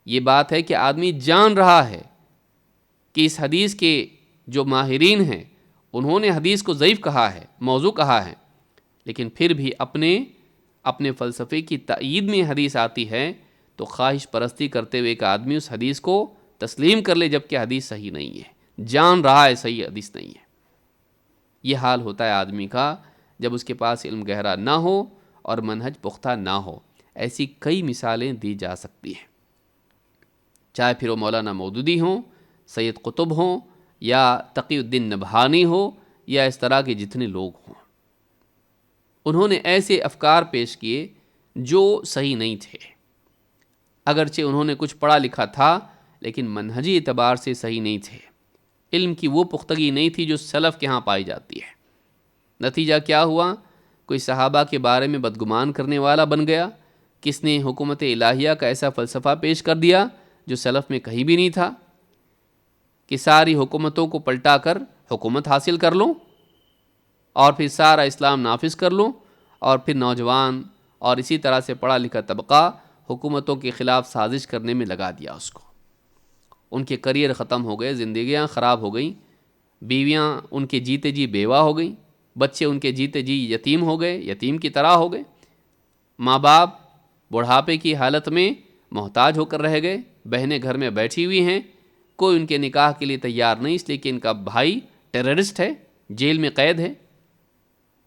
یہ بات ہے کہ آدمی جان رہا ہے کہ اس حدیث کے جو ماہرین ہیں انہوں نے حدیث کو ضعیف کہا ہے، موضوع کہا ہے، لیکن پھر بھی اپنے فلسفے کی تائید میں حدیث آتی ہے تو خواہش پرستی کرتے ہوئے ایک آدمی اس حدیث کو تسلیم کر لے، جبکہ حدیث صحیح نہیں ہے، جان رہا ہے صحیح حدیث نہیں ہے۔ یہ حال ہوتا ہے آدمی کا جب اس کے پاس علم گہرا نہ ہو اور منہج پختہ نہ ہو۔ ایسی کئی مثالیں دی جا سکتی ہیں، چاہے پھر وہ مولانا مودودی ہوں، سید قطب ہوں، یا تقی الدین نبہانی ہو، یا اس طرح کے جتنے لوگ ہوں۔ انہوں نے ایسے افکار پیش کیے جو صحیح نہیں تھے، اگرچہ انہوں نے کچھ پڑھا لکھا تھا لیکن منہجی اعتبار سے صحیح نہیں تھے، علم کی وہ پختگی نہیں تھی جو سلف کے ہاں پائی جاتی ہے۔ نتیجہ کیا ہوا کوئی صحابہ کے بارے میں بدگمان کرنے والا بن گیا، کس نے حکومت الہیہ کا ایسا فلسفہ پیش کر دیا جو سلف میں کہیں بھی نہیں تھا کہ ساری حکومتوں کو پلٹا کر حکومت حاصل کر لو اور پھر سارا اسلام نافذ کر لو، اور پھر نوجوان اور اسی طرح سے پڑھا لکھا طبقہ حکومتوں کے خلاف سازش کرنے میں لگا دیا اس کو۔ ان کے کریئر ختم ہو گئے، زندگیاں خراب ہو گئیں، بیویاں ان کے جیتے جی بیوہ ہو گئیں، بچے ان کے جیتے جی یتیم ہو گئے، یتیم کی طرح ہو گئے، ماں باپ بڑھاپے کی حالت میں محتاج ہو کر رہ گئے، بہنیں گھر میں بیٹھی ہوئی ہیں، کوئی ان کے نکاح کے لیے تیار نہیں، اس لیے کہ ان کا بھائی ٹیررسٹ ہے، جیل میں قید ہے۔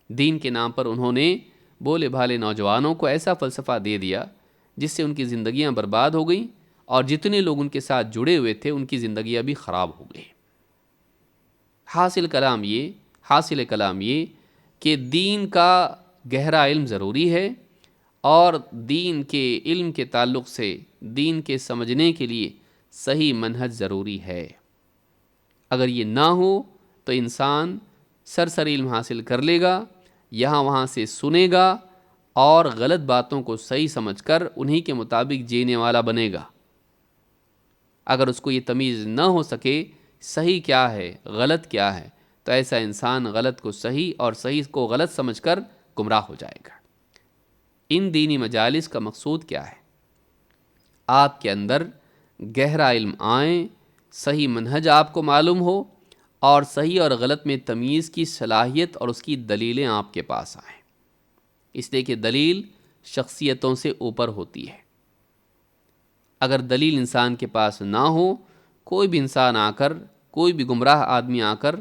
دین کے نام پر انہوں نے بولے بھالے نوجوانوں کو ایسا فلسفہ دے دیا جس سے ان کی زندگیاں برباد ہو گئیں، اور جتنے لوگ ان کے ساتھ جڑے ہوئے تھے ان کی زندگیاں بھی خراب ہو گئی۔ حاصل کلام یہ کہ دین کا گہرا علم ضروری ہے، اور دین کے علم کے تعلق سے دین کے سمجھنے کے لیے صحیح منہج ضروری ہے۔ اگر یہ نہ ہو تو انسان سرسری علم حاصل کر لے گا، یہاں وہاں سے سنے گا اور غلط باتوں کو صحیح سمجھ کر انہی کے مطابق جینے والا بنے گا۔ اگر اس کو یہ تمیز نہ ہو سکے صحیح کیا ہے غلط کیا ہے، تو ایسا انسان غلط کو صحیح اور صحیح کو غلط سمجھ کر گمراہ ہو جائے گا۔ ان دینی مجالس کا مقصود کیا ہے؟ آپ کے اندر گہرا علم آئیں، صحیح منہج آپ کو معلوم ہو، اور صحیح اور غلط میں تمیز کی صلاحیت اور اس کی دلیلیں آپ کے پاس آئیں، اس لیے کہ دلیل شخصیتوں سے اوپر ہوتی ہے۔ اگر دلیل انسان کے پاس نہ ہو، کوئی بھی انسان آ کر، کوئی بھی گمراہ آدمی آ کر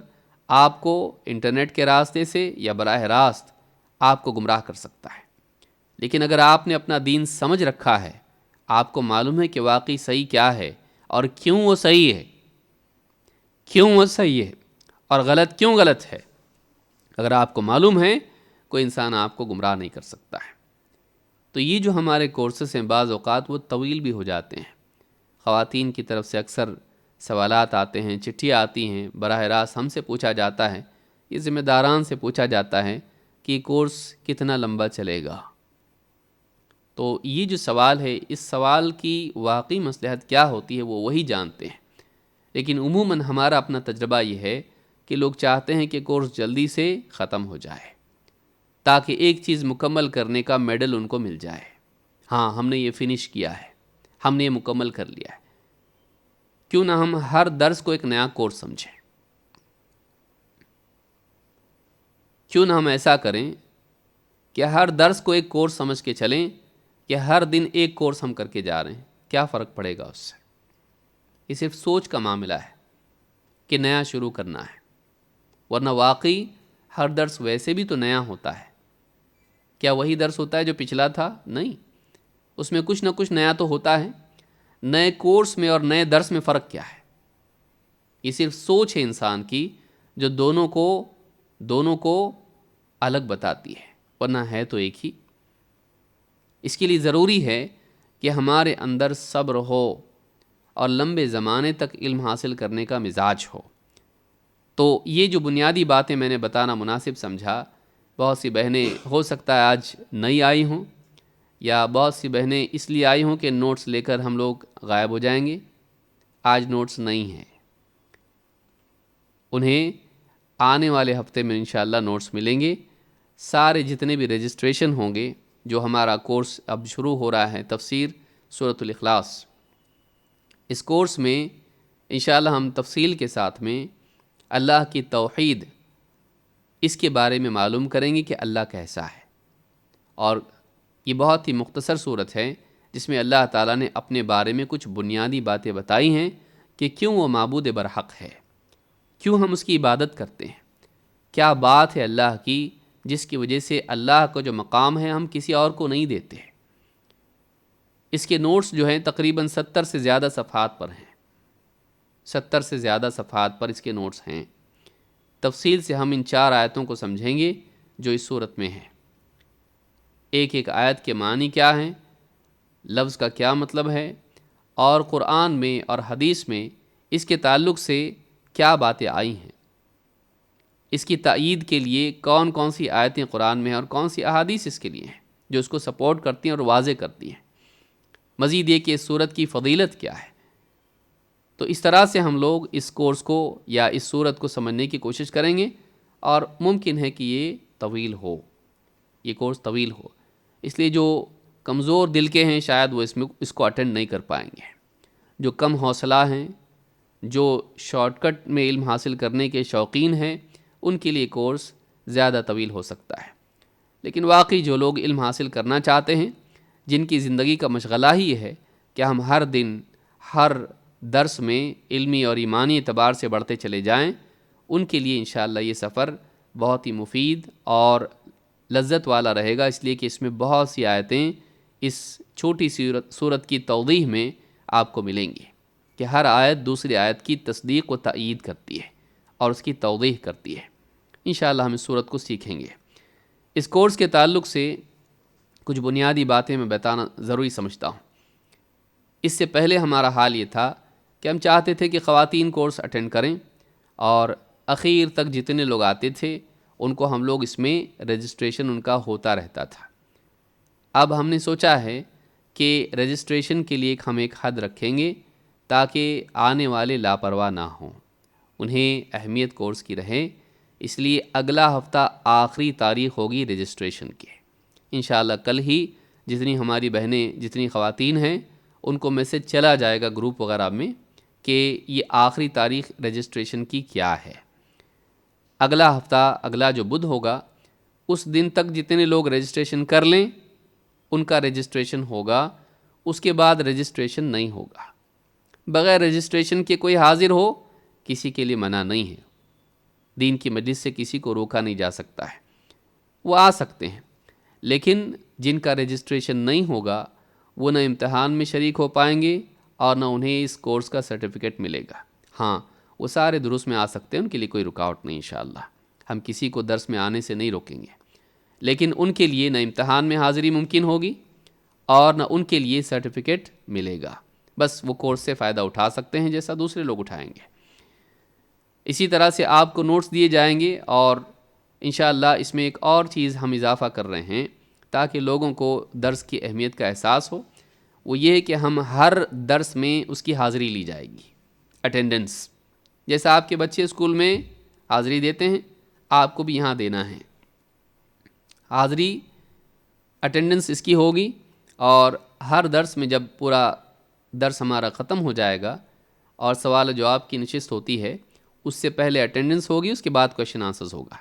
آپ کو انٹرنیٹ کے راستے سے یا براہ راست آپ کو گمراہ کر سکتا ہے۔ لیکن اگر آپ نے اپنا دین سمجھ رکھا ہے، آپ کو معلوم ہے کہ واقعی صحیح کیا ہے اور کیوں وہ صحیح ہے، اور غلط کیوں غلط ہے، اگر آپ کو معلوم ہے، کوئی انسان آپ کو گمراہ نہیں کر سکتا ہے۔ تو یہ جو ہمارے کورسز ہیں بعض اوقات وہ طویل بھی ہو جاتے ہیں۔ خواتین کی طرف سے اکثر سوالات آتے ہیں، چٹھیاں آتی ہیں، براہ راست ہم سے پوچھا جاتا ہے، یہ ذمہ داران سے پوچھا جاتا ہے کہ یہ کورس کتنا لمبا چلے گا۔ تو یہ جو سوال ہے، اس سوال کی واقعی مصلحت کیا ہوتی ہے وہ وہی جانتے ہیں، لیکن عموماً ہمارا اپنا تجربہ یہ ہے کہ لوگ چاہتے ہیں کہ کورس جلدی سے ختم ہو جائے تاکہ ایک چیز مکمل کرنے کا میڈل ان کو مل جائے، ہاں ہم نے یہ فنش کیا ہے، ہم نے یہ مکمل کر لیا ہے۔ کیوں نہ ہم ہر درس کو ایک نیا کورس سمجھیں، کیوں نہ ہم ایسا کریں کہ ہر درس کو ایک کورس سمجھ کے چلیں کہ ہر دن ایک کورس ہم کر کے جا رہے ہیں، کیا فرق پڑے گا اس سے؟ یہ صرف سوچ کا معاملہ ہے کہ نیا شروع کرنا ہے، ورنہ واقعی ہر درس ویسے بھی تو نیا ہوتا ہے۔ کیا وہی درس ہوتا ہے جو پچھلا تھا؟ نہیں، اس میں کچھ نہ کچھ نیا تو ہوتا ہے۔ نئے کورس میں اور نئے درس میں فرق کیا ہے؟ یہ صرف سوچ ہے انسان کی جو دونوں کو الگ بتاتی ہے، ورنہ ہے تو ایک ہی۔ اس کے لیے ضروری ہے کہ ہمارے اندر صبر ہو اور لمبے زمانے تک علم حاصل کرنے کا مزاج ہو۔ تو یہ جو بنیادی باتیں میں نے بتانا مناسب سمجھا، بہت سی بہنیں ہو سکتا ہے آج نئی آئی ہوں، یا بہت سی بہنیں اس لیے آئی ہوں کہ نوٹس لے کر ہم لوگ غائب ہو جائیں گے۔ آج نوٹس نہیں ہیں، انہیں آنے والے ہفتے میں انشاءاللہ نوٹس ملیں گے۔ سارے جتنے بھی رجسٹریشن ہوں گے، جو ہمارا کورس اب شروع ہو رہا ہے تفسیر سورۃ الاخلاص، اس کورس میں انشاءاللہ ہم تفصیل کے ساتھ میں اللہ کی توحید اس کے بارے میں معلوم کریں گے کہ اللہ کیسا ہے، اور یہ بہت ہی مختصر صورت ہے جس میں اللہ تعالیٰ نے اپنے بارے میں کچھ بنیادی باتیں بتائی ہیں کہ کیوں وہ معبود برحق ہے، کیوں ہم اس کی عبادت کرتے ہیں، کیا بات ہے اللہ کی جس کی وجہ سے اللہ کا جو مقام ہے ہم کسی اور کو نہیں دیتے۔ اس کے نوٹس جو ہیں تقریباً 70 سے زیادہ صفحات پر ہیں، 70 سے زیادہ صفحات پر اس کے نوٹس ہیں۔ تفصیل سے ہم ان 4 آیتوں کو سمجھیں گے جو اس صورت میں ہیں، ایک ایک آیت کے معنی کیا ہیں، لفظ کا کیا مطلب ہے، اور قرآن میں اور حدیث میں اس کے تعلق سے کیا باتیں آئی ہیں۔ اس کی تائید کے لیے کون کون سی آیتیں قرآن میں ہیں اور کون سی احادیث اس کے لیے ہیں جو اس کو سپورٹ کرتی ہیں اور واضح کرتی ہیں، مزید یہ کہ اس صورت کی فضیلت کیا ہے۔ تو اس طرح سے ہم لوگ اس کورس کو یا اس صورت کو سمجھنے کی کوشش کریں گے، اور ممکن ہے کہ یہ طویل ہو، یہ کورس طویل ہو، اس لیے جو کمزور دل کے ہیں شاید وہ اس کو اٹینڈ نہیں کر پائیں گے، جو کم حوصلہ ہیں، جو شارٹ کٹ میں علم حاصل کرنے کے شوقین ہیں، ان کے لیے کورس زیادہ طویل ہو سکتا ہے۔ لیکن واقعی جو لوگ علم حاصل کرنا چاہتے ہیں، جن کی زندگی کا مشغلہ ہی یہ ہے کہ ہم ہر دن ہر درس میں علمی اور ایمانی اعتبار سے بڑھتے چلے جائیں، ان کے لیے انشاءاللہ یہ سفر بہت ہی مفید اور لذت والا رہے گا، اس لیے کہ اس میں بہت سی آیتیں اس چھوٹی صورت کی توضیح میں آپ کو ملیں گی کہ ہر آیت دوسری آیت کی تصدیق و تائید کرتی ہے اور اس کی توضیح کرتی ہے۔ انشاءاللہ ہم اس صورت کو سیکھیں گے۔ اس کورس کے تعلق سے کچھ بنیادی باتیں میں بتانا ضروری سمجھتا ہوں۔ اس سے پہلے ہمارا حال یہ تھا کہ ہم چاہتے تھے کہ خواتین کورس اٹینڈ کریں، اور اخیر تک جتنے لوگ آتے تھے ان کو ہم لوگ اس میں رجسٹریشن ان کا ہوتا رہتا تھا۔ اب ہم نے سوچا ہے کہ رجسٹریشن کے لیے ہم ایک حد رکھیں گے تاکہ آنے والے لاپرواہ نہ ہوں، انہیں اہمیت کورس کی رہے، اس لیے اگلا ہفتہ آخری تاریخ ہوگی رجسٹریشن کی۔ انشاءاللہ کل ہی جتنی ہماری بہنیں، جتنی خواتین ہیں، ان کو میسج چلا جائے گا گروپ وغیرہ میں کہ یہ آخری تاریخ رجسٹریشن کی کیا ہے۔ اگلا ہفتہ، اگلا جو بدھ ہوگا، اس دن تک جتنے لوگ رجسٹریشن کر لیں ان کا رجسٹریشن ہوگا، اس کے بعد رجسٹریشن نہیں ہوگا۔ بغیر رجسٹریشن کے کوئی حاضر ہو، کسی کے لیے منع نہیں ہے، دین کی مجلس سے کسی کو روکا نہیں جا سکتا ہے، وہ آ سکتے ہیں، لیکن جن کا رجسٹریشن نہیں ہوگا وہ نہ امتحان میں شریک ہو پائیں گے اور نہ انہیں اس کورس کا سرٹیفکیٹ ملے گا۔ ہاں، وہ سارے دروس میں آ سکتے ہیں، ان کے لیے کوئی رکاوٹ نہیں انشاءاللہ، ہم کسی کو درس میں آنے سے نہیں روکیں گے، لیکن ان کے لیے نہ امتحان میں حاضری ممکن ہوگی اور نہ ان کے لیے سرٹیفکیٹ ملے گا، بس وہ کورس سے فائدہ اٹھا سکتے ہیں جیسا دوسرے لوگ اٹھائیں گے۔ اسی طرح سے آپ کو نوٹس دیے جائیں گے، اور انشاءاللہ اس میں ایک اور چیز ہم اضافہ کر رہے ہیں تاکہ لوگوں کو درس کی اہمیت کا احساس ہو، وہ یہ ہے کہ ہم ہر درس میں اس کی حاضری لی جائے گی، اٹینڈنس۔ جیسا آپ کے بچے اسکول میں حاضری دیتے ہیں، آپ کو بھی یہاں دینا ہے حاضری، اٹینڈنس اس کی ہوگی، اور ہر درس میں جب پورا درس ہمارا ختم ہو جائے گا اور سوال و جواب کی نشست ہوتی ہے، اس سے پہلے اٹینڈنس ہوگی، اس کے بعد کویشچن آنسرز ہوگا۔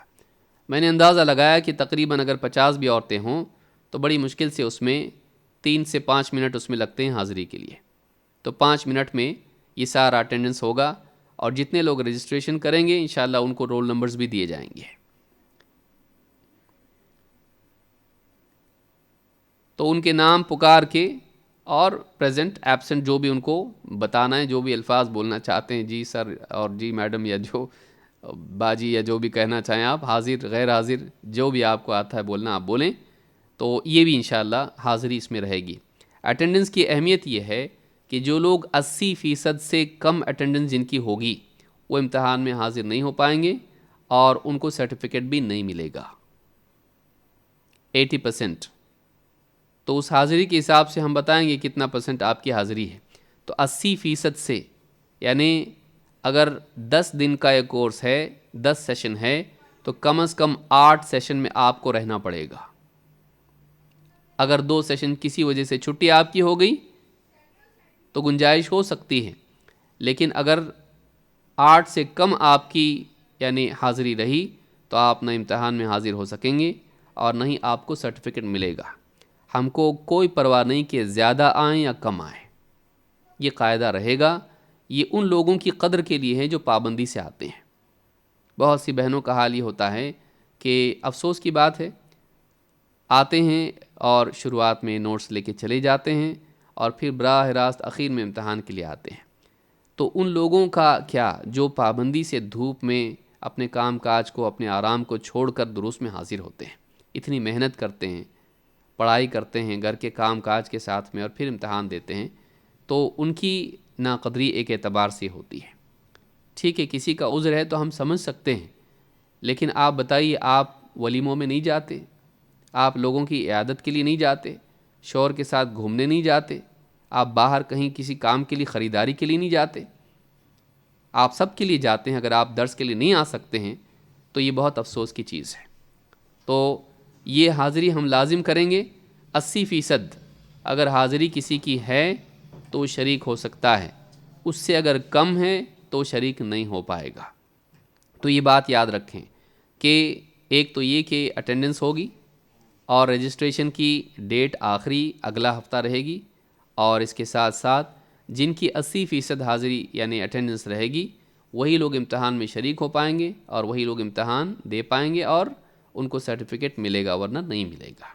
میں نے اندازہ لگایا کہ تقریباً اگر 50 بھی عورتیں ہوں تو بڑی مشکل سے اس میں 3 سے 5 منٹ اس میں لگتے ہیں حاضری کے لیے، تو 5 منٹ میں یہ سارا اٹینڈنس ہوگا، اور جتنے لوگ رجسٹریشن کریں گے انشاءاللہ ان کو رول نمبرز بھی دیے جائیں گے۔ تو ان کے نام پکار کے اور پریزنٹ ایبسنٹ جو بھی ان کو بتانا ہے، جو بھی الفاظ بولنا چاہتے ہیں، جی سر اور جی میڈم، یا جو باجی، یا جو بھی کہنا چاہیں آپ، حاضر غیر حاضر، جو بھی آپ کو آتا ہے بولنا آپ بولیں، تو یہ بھی انشاءاللہ حاضری اس میں رہے گی۔ اٹینڈنس کی اہمیت یہ ہے کہ جو لوگ 80% سے کم اٹینڈنس جن کی ہوگی وہ امتحان میں حاضر نہیں ہو پائیں گے اور ان کو سرٹیفکیٹ بھی نہیں ملے گا۔ 80%، تو اس حاضری کے حساب سے ہم بتائیں گے کتنا پرسنٹ آپ کی حاضری ہے، تو 80% سے، یعنی اگر 10 دن کا یہ کورس ہے، 10 سیشن ہے، تو کم از کم 8 سیشن میں آپ کو رہنا پڑے گا۔ اگر 2 سیشن کسی وجہ سے چھٹی آپ کی ہو گئی تو گنجائش ہو سکتی ہے، لیکن اگر 8 سے کم آپ کی یعنی حاضری رہی تو آپ نہ امتحان میں حاضر ہو سکیں گے اور نہ ہی آپ کو سرٹیفکیٹ ملے گا۔ ہم کو کوئی پرواہ نہیں کہ زیادہ آئیں یا کم آئیں، یہ قاعدہ رہے گا۔ یہ ان لوگوں کی قدر کے لیے ہے جو پابندی سے آتے ہیں۔ بہت سی بہنوں کا حال یہ ہوتا ہے کہ افسوس کی بات ہے، آتے ہیں اور شروعات میں نوٹس لے کے چلے جاتے ہیں اور پھر براہ راست اخیر میں امتحان کے لیے آتے ہیں۔ تو ان لوگوں کا کیا جو پابندی سے دھوپ میں اپنے کام کاج کو، اپنے آرام کو چھوڑ کر دروس میں حاضر ہوتے ہیں، اتنی محنت کرتے ہیں، پڑھائی کرتے ہیں گھر کے کام کاج کے ساتھ میں، اور پھر امتحان دیتے ہیں، تو ان کی ناقدری ایک اعتبار سے ہوتی ہے۔ ٹھیک ہے، کسی کا عذر ہے تو ہم سمجھ سکتے ہیں، لیکن آپ بتائیے، آپ ولیموں میں نہیں جاتے، آپ لوگوں کی عیادت کے لیے نہیں جاتے، شوہر کے ساتھ گھومنے نہیں جاتے، آپ باہر کہیں کسی کام کے لیے خریداری کے لیے نہیں جاتے، آپ سب کے لیے جاتے ہیں۔ اگر آپ درس کے لیے نہیں آ سکتے ہیں تو یہ بہت افسوس کی چیز ہے۔ تو یہ حاضری ہم لازم کریں گے 80%۔ اگر حاضری کسی کی ہے تو وہ شریک ہو سکتا ہے، اس سے اگر کم ہے تو شریک نہیں ہو پائے گا۔ تو یہ بات یاد رکھیں کہ ایک تو یہ کہ اٹینڈنس ہوگی، اور رجسٹریشن کی ڈیٹ آخری اگلا ہفتہ رہے گی، اور اس کے ساتھ ساتھ جن کی 80% حاضری یعنی اٹینڈنس رہے گی وہی لوگ امتحان میں شریک ہو پائیں گے، اور وہی لوگ امتحان دے پائیں گے، اور ان کو سرٹیفکیٹ ملے گا، ورنہ نہیں ملے گا۔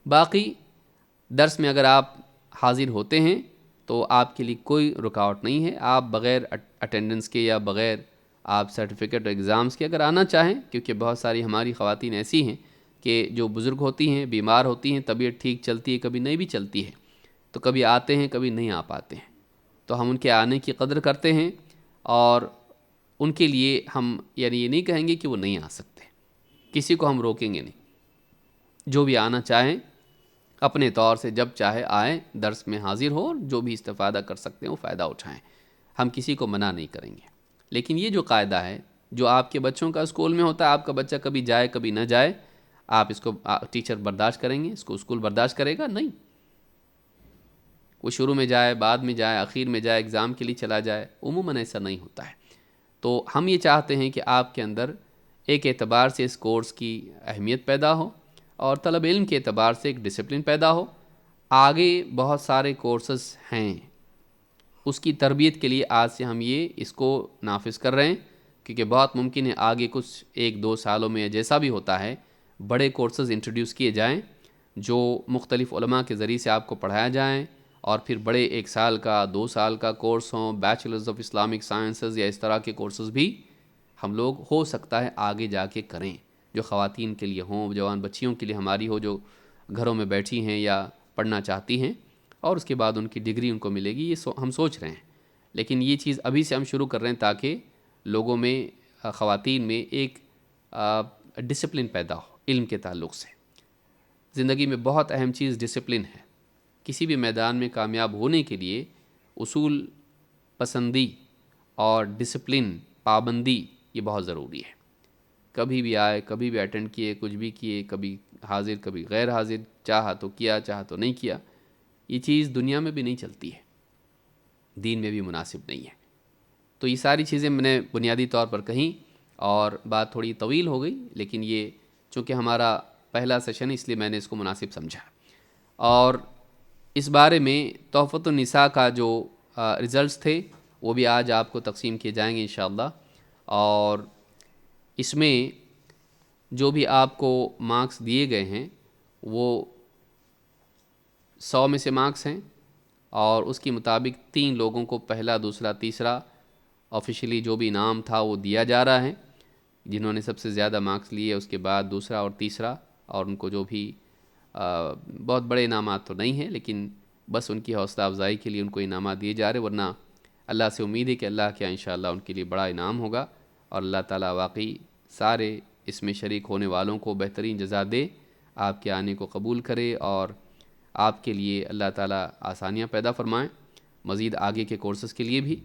باقی درس میں اگر آپ حاضر ہوتے ہیں تو آپ کے لیے کوئی رکاوٹ نہیں ہے، آپ بغیر اٹینڈنس کے یا بغیر آپ سرٹیفکیٹ اور ایگزامس کے اگر آنا چاہیں، کیونکہ بہت ساری ہماری خواتین ایسی ہیں کہ جو بزرگ ہوتی ہیں، بیمار ہوتی ہیں، طبیعت ٹھیک چلتی ہے، کبھی نہیں بھی چلتی ہے، تو کبھی آتے ہیں کبھی نہیں آ پاتے ہیں، تو ہم ان کے آنے کی قدر کرتے ہیں، اور ان کے لیے ہم یعنی یہ نہیں کہیں گے کہ وہ نہیں آ سکتے، کسی کو ہم روکیں گے نہیں۔ جو بھی آنا چاہیں اپنے طور سے جب چاہے آئیں، درس میں حاضر ہو، اور جو بھی استفادہ کر سکتے ہیں وہ فائدہ اٹھائیں، ہم کسی کو منع نہیں کریں گے۔ لیکن یہ جو قاعدہ ہے جو آپ کے بچوں کا اسکول میں ہوتا ہے، آپ کا بچہ کبھی جائے کبھی نہ جائے، آپ اس کو ٹیچر برداشت کریں گے، اس کو اسکول برداشت کرے گا؟ نہیں۔ وہ شروع میں جائے، بعد میں جائے، اخیر میں جائے، ایگزام کے لیے چلا جائے، عموماً ایسا نہیں ہوتا ہے۔ تو ہم یہ چاہتے ہیں کہ آپ کے اندر ایک اعتبار سے اس کورس کی اہمیت پیدا ہو، اور طلب علم کے اعتبار سے ایک ڈسپلن پیدا ہو۔ آگے بہت سارے کورسز ہیں، اس کی تربیت کے لیے آج سے ہم اس کو نافذ کر رہے ہیں، کیونکہ بہت ممکن ہے آگے کچھ 1-2 سالوں میں جیسا بھی ہوتا ہے بڑے کورسز انٹروڈیوس کیے جائیں، جو مختلف علماء کے ذریعے سے آپ کو پڑھایا جائیں، اور پھر بڑے 1 سال کا 2 سال کا کورس ہوں، بیچلرز آف اسلامک سائنسز یا اس طرح کے کورسز بھی ہم لوگ ہو سکتا ہے آگے جا کے کریں، جو خواتین کے لیے ہوں، جوان بچیوں کے لیے ہماری ہو، جو گھروں میں بیٹھی ہیں یا پڑھنا چاہتی ہیں، اور اس کے بعد ان کی ڈگری ان کو ملے گی، یہ ہم سوچ رہے ہیں۔ لیکن یہ چیز ابھی سے ہم شروع کر رہے ہیں تاکہ لوگوں میں، خواتین میں ایک ڈسپلن پیدا ہو علم کے تعلق سے۔ زندگی میں بہت اہم چیز ڈسپلن ہے۔ کسی بھی میدان میں کامیاب ہونے کے لیے اصول پسندی اور ڈسپلن، پابندی، یہ بہت ضروری ہے۔ کبھی بھی آئے، کبھی بھی اٹینڈ کیے، کچھ بھی کیے، کبھی حاضر کبھی غیر حاضر، چاہا تو کیا چاہا تو نہیں کیا، یہ چیز دنیا میں بھی نہیں چلتی ہے، دین میں بھی مناسب نہیں ہے۔ تو یہ ساری چیزیں میں نے بنیادی طور پر کہیں، اور بات تھوڑی طویل ہو گئی، لیکن یہ چونکہ ہمارا پہلا سیشن ہے اس لیے میں نے اس کو مناسب سمجھا۔ اور اس بارے میں تحفۃ النساء کا جو رزلٹس تھے وہ بھی آج آپ کو تقسیم کیے جائیں گے انشاءاللہ، اور اس میں جو بھی آپ کو مارکس دیے گئے ہیں وہ 100 میں سے مارکس ہیں، اور اس کے مطابق 3 لوگوں کو پہلا، دوسرا، تیسرا آفیشلی جو بھی انعام تھا وہ دیا جا رہا ہے، جنہوں نے سب سے زیادہ مارکس لیے، اس کے بعد دوسرا اور تیسرا، اور ان کو جو بھی بہت بڑے انعامات تو نہیں ہیں، لیکن بس ان کی حوصلہ افزائی کے لیے ان کو انعامات دیے جا رہے، ورنہ اللہ سے امید ہے کہ اللہ کے انشاءاللہ ان کے لیے بڑا انعام ہوگا، اور اللہ تعالیٰ واقعی سارے اس میں شریک ہونے والوں کو بہترین جزا دے، آپ کے آنے کو قبول کرے، اور آپ کے لیے اللہ تعالیٰ آسانیاں پیدا فرمائیں مزید آگے کے کورسز کے لیے بھی۔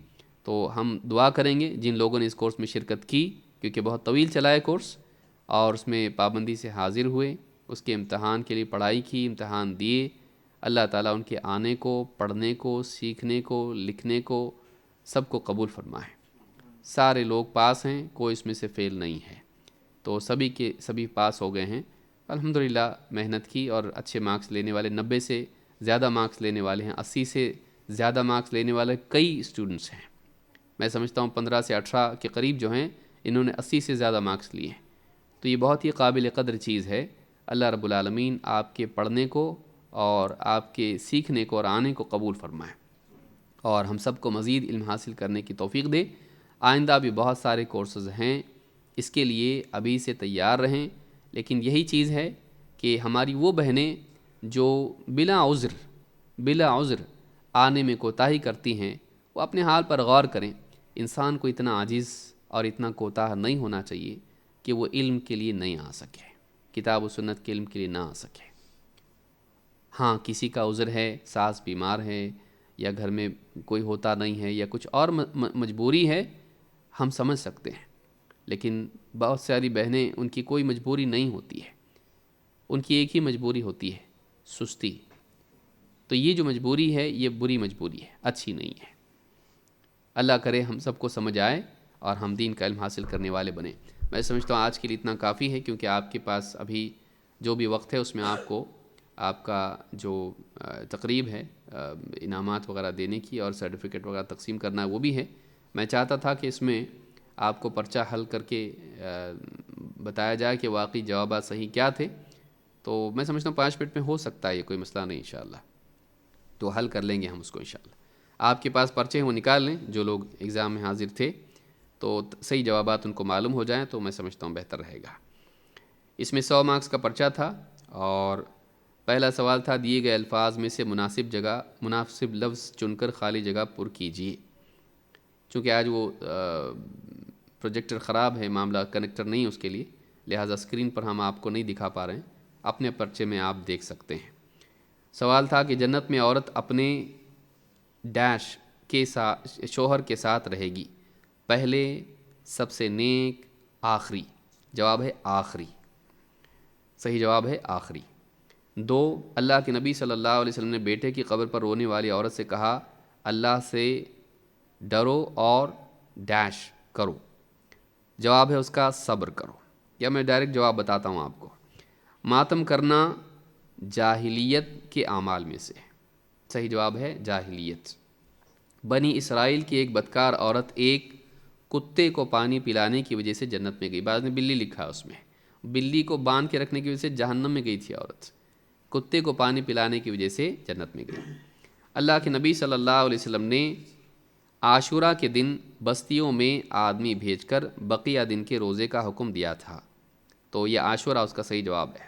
تو ہم دعا کریں گے جن لوگوں نے اس کورس میں شرکت کی، کیونکہ بہت طویل چلا ہے کورس، اور اس میں پابندی سے حاضر ہوئے، اس کے امتحان کے لیے پڑھائی کی، امتحان دیے، اللہ تعالیٰ ان کے آنے کو، پڑھنے کو، سیکھنے کو، لکھنے کو سب کو قبول فرمائے۔ سارے لوگ پاس ہیں، کوئی اس میں سے فیل نہیں ہے، تو سبھی کے سبھی پاس ہو گئے ہیں الحمدللہ۔ محنت کی اور اچھے مارکس لینے والے 90 سے زیادہ مارکس لینے والے ہیں، 80 سے زیادہ مارکس لینے والے کئی اسٹوڈنٹس ہیں۔ میں سمجھتا ہوں 15 سے 18 کے قریب جو ہیں انہوں نے 80 سے زیادہ مارکس لیے ہیں، تو یہ بہت ہی قابل قدر چیز ہے۔ اللہ رب العالمین آپ کے پڑھنے کو اور آپ کے سیکھنے کو اور آنے کو قبول فرمائے، اور ہم سب کو مزید علم حاصل کرنے کی توفیق دے۔ آئندہ بھی بہت سارے کورسز ہیں، اس کے لیے ابھی سے تیار رہیں، لیکن یہی چیز ہے کہ ہماری وہ بہنیں جو بلا عذر آنے میں کوتاہی کرتی ہیں، وہ اپنے حال پر غور کریں۔ انسان کو اتنا عاجز اور اتنا کوتاہ نہیں ہونا چاہیے کہ وہ علم کے لیے نہیں آ سکے، کتاب و سنت کے علم کے لیے نہ آ سکے۔ ہاں کسی کا عذر ہے، ساس بیمار ہے، یا گھر میں کوئی ہوتا نہیں ہے، یا کچھ اور مجبوری ہے، ہم سمجھ سکتے ہیں، لیکن بہت ساری بہنیں ان کی کوئی مجبوری نہیں ہوتی ہے، ان کی ایک ہی مجبوری ہوتی ہے، سستی۔ تو یہ جو مجبوری ہے یہ بری مجبوری ہے، اچھی نہیں ہے۔ اللہ کرے ہم سب کو سمجھ آئے اور ہم دین کا علم حاصل کرنے والے بنیں۔ میں سمجھتا ہوں آج کے لیے اتنا کافی ہے، کیونکہ آپ کے پاس ابھی جو بھی وقت ہے اس میں آپ کو آپ کا جو تقریب ہے انعامات وغیرہ دینے کی اور سرٹیفکیٹ وغیرہ تقسیم کرنا ہے وہ بھی ہے۔ میں چاہتا تھا کہ اس میں آپ کو پرچہ حل کر کے بتایا جائے کہ واقعی جوابات صحیح کیا تھے، تو میں سمجھتا ہوں 5 منٹ میں ہو سکتا ہے، یہ کوئی مسئلہ نہیں انشاءاللہ، تو حل کر لیں گے ہم اس کو انشاءاللہ۔ آپ کے پاس پرچے ہیں وہ نکال لیں، جو لوگ ایگزام میں حاضر تھے تو صحیح جوابات ان کو معلوم ہو جائیں تو میں سمجھتا ہوں بہتر رہے گا۔ اس میں 100 مارکس کا پرچہ تھا، اور پہلا سوال تھا دیے گئے الفاظ میں سے مناسب لفظ چن کر خالی جگہ پر کیجیے۔ چونکہ آج وہ پروجیکٹر خراب ہے، معاملہ کنیکٹر نہیں اس کے لیے، لہٰذا اسکرین پر ہم آپ کو نہیں دکھا پا رہے ہیں، اپنے پرچے میں آپ دیکھ سکتے ہیں۔ سوال تھا کہ جنت میں عورت اپنے ڈیش کے ساتھ شوہر کے ساتھ رہے گی، پہلے، سب سے نیک، آخری۔ جواب ہے آخری، صحیح جواب ہے آخری۔ 2، اللہ کے نبی صلی اللہ علیہ وسلم نے بیٹے کی قبر پر رونے والی عورت سے کہا اللہ سے ڈرو اور ڈیش کرو۔ جواب ہے اس کا صبر کرو، یا میں ڈائریکٹ جواب بتاتا ہوں آپ کو۔ ماتم کرنا جاہلیت کے اعمال میں سے، صحیح جواب ہے جاہلیت۔ بنی اسرائیل کی ایک بدکار عورت ایک کتے کو پانی پلانے کی وجہ سے جنت میں گئی، بعد میں بلی لکھا ہے اس میں، بلی کو باندھ کے رکھنے کی وجہ سے جہنم میں گئی تھی عورت، کتے کو پانی پلانے کی وجہ سے جنت میں گئی۔ اللہ کے نبی صلی اللہ علیہ وسلم نے عاشورہ کے دن بستیوں میں آدمی بھیج کر بقیہ دن کے روزے کا حکم دیا تھا، تو یہ عاشورہ اس کا صحیح جواب ہے۔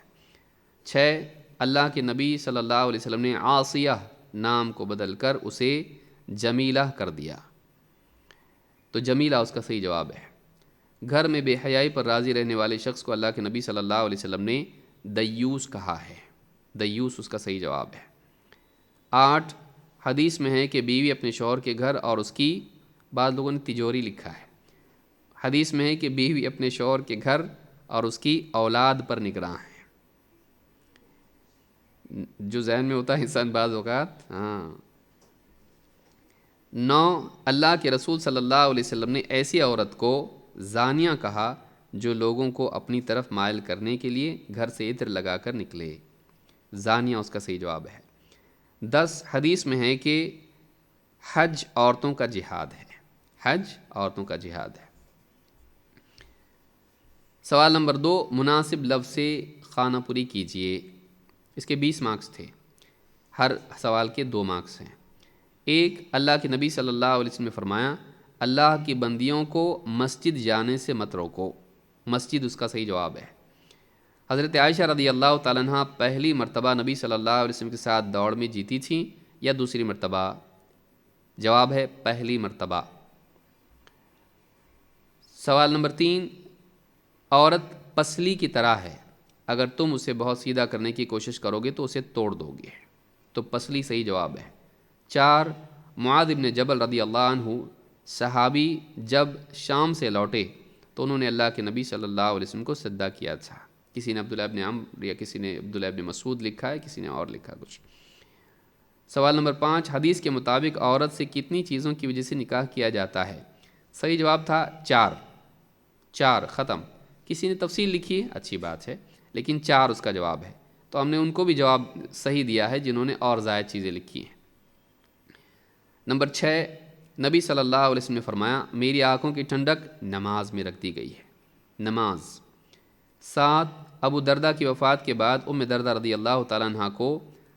6، اللہ کے نبی صلی اللہ علیہ وسلم نے عاصیہ نام کو بدل کر اسے جمیلہ کر دیا، تو جمیلہ اس کا صحیح جواب ہے۔ گھر میں بے حیائی پر راضی رہنے والے شخص کو اللہ کے نبی صلی اللہ علیہ وسلم نے دیوس کہا ہے، دیوس اس کا صحیح جواب ہے۔ 8، حدیث میں ہے کہ بیوی اپنے شوہر کے گھر اور اس کی، بعض لوگوں نے تجوری لکھا ہے، حدیث میں ہے کہ بیوی اپنے شوہر کے گھر اور اس کی اولاد پر نگراں ہے۔ جو ذہن میں ہوتا ہے انسان بعض اوقات، ہاں۔ 9، اللہ کے رسول صلی اللہ علیہ وسلم نے ایسی عورت کو زانیہ کہا جو لوگوں کو اپنی طرف مائل کرنے کے لیے گھر سے عطر لگا کر نکلے، زانیہ اس کا صحیح جواب ہے۔ 10، حدیث میں ہے کہ حج عورتوں کا جہاد ہے، حج عورتوں کا جہاد ہے۔ سوال نمبر 2، مناسب لفظ سے خانہ پوری کیجیے۔ اس کے 20 مارکس تھے، ہر سوال کے 2 مارکس ہیں۔ 1، اللہ کے نبی صلی اللہ علیہ وسلم نے فرمایا اللہ کی بندیوں کو مسجد جانے سے مت روکو، مسجد اس کا صحیح جواب ہے۔ حضرت عائشہ رضی اللہ تعالیٰ عنہ پہلی مرتبہ نبی صلی اللہ علیہ وسلم کے ساتھ دوڑ میں جیتی تھیں یا دوسری مرتبہ؟ جواب ہے پہلی مرتبہ۔ سوال نمبر 3، عورت پسلی کی طرح ہے، اگر تم اسے بہت سیدھا کرنے کی کوشش کرو گے تو اسے توڑ دو گے، تو پسلی صحیح جواب ہے۔ 4، معاذ بن جبل رضی اللہ عنہ صحابی جب شام سے لوٹے تو انہوں نے اللہ کے نبی صلی اللہ علیہ وسلم کو سجدہ کیا تھا، کسی نے عبداللہ ابن عمرو یا کسی نے عبداللہ ابن مسعود لکھا ہے، کسی نے اور لکھا کچھ۔ سوال نمبر 5، حدیث کے مطابق عورت سے کتنی چیزوں کی وجہ سے نکاح کیا جاتا ہے؟ صحیح جواب تھا 4 ختم۔ کسی نے تفصیل لکھی ہے، اچھی بات ہے، لیکن 4 اس کا جواب ہے، تو ہم نے ان کو بھی جواب صحیح دیا ہے جنہوں نے اور زائد چیزیں لکھی ہیں۔ نمبر 6، نبی صلی اللہ علیہ وسلم نے فرمایا میری آنکھوں کی ٹھنڈک نماز میں رکھ دی گئی ہے، نماز۔ 7، ابو دردہ کی وفات کے بعد ام دردہ رضی اللہ تعالیٰ عنہ کو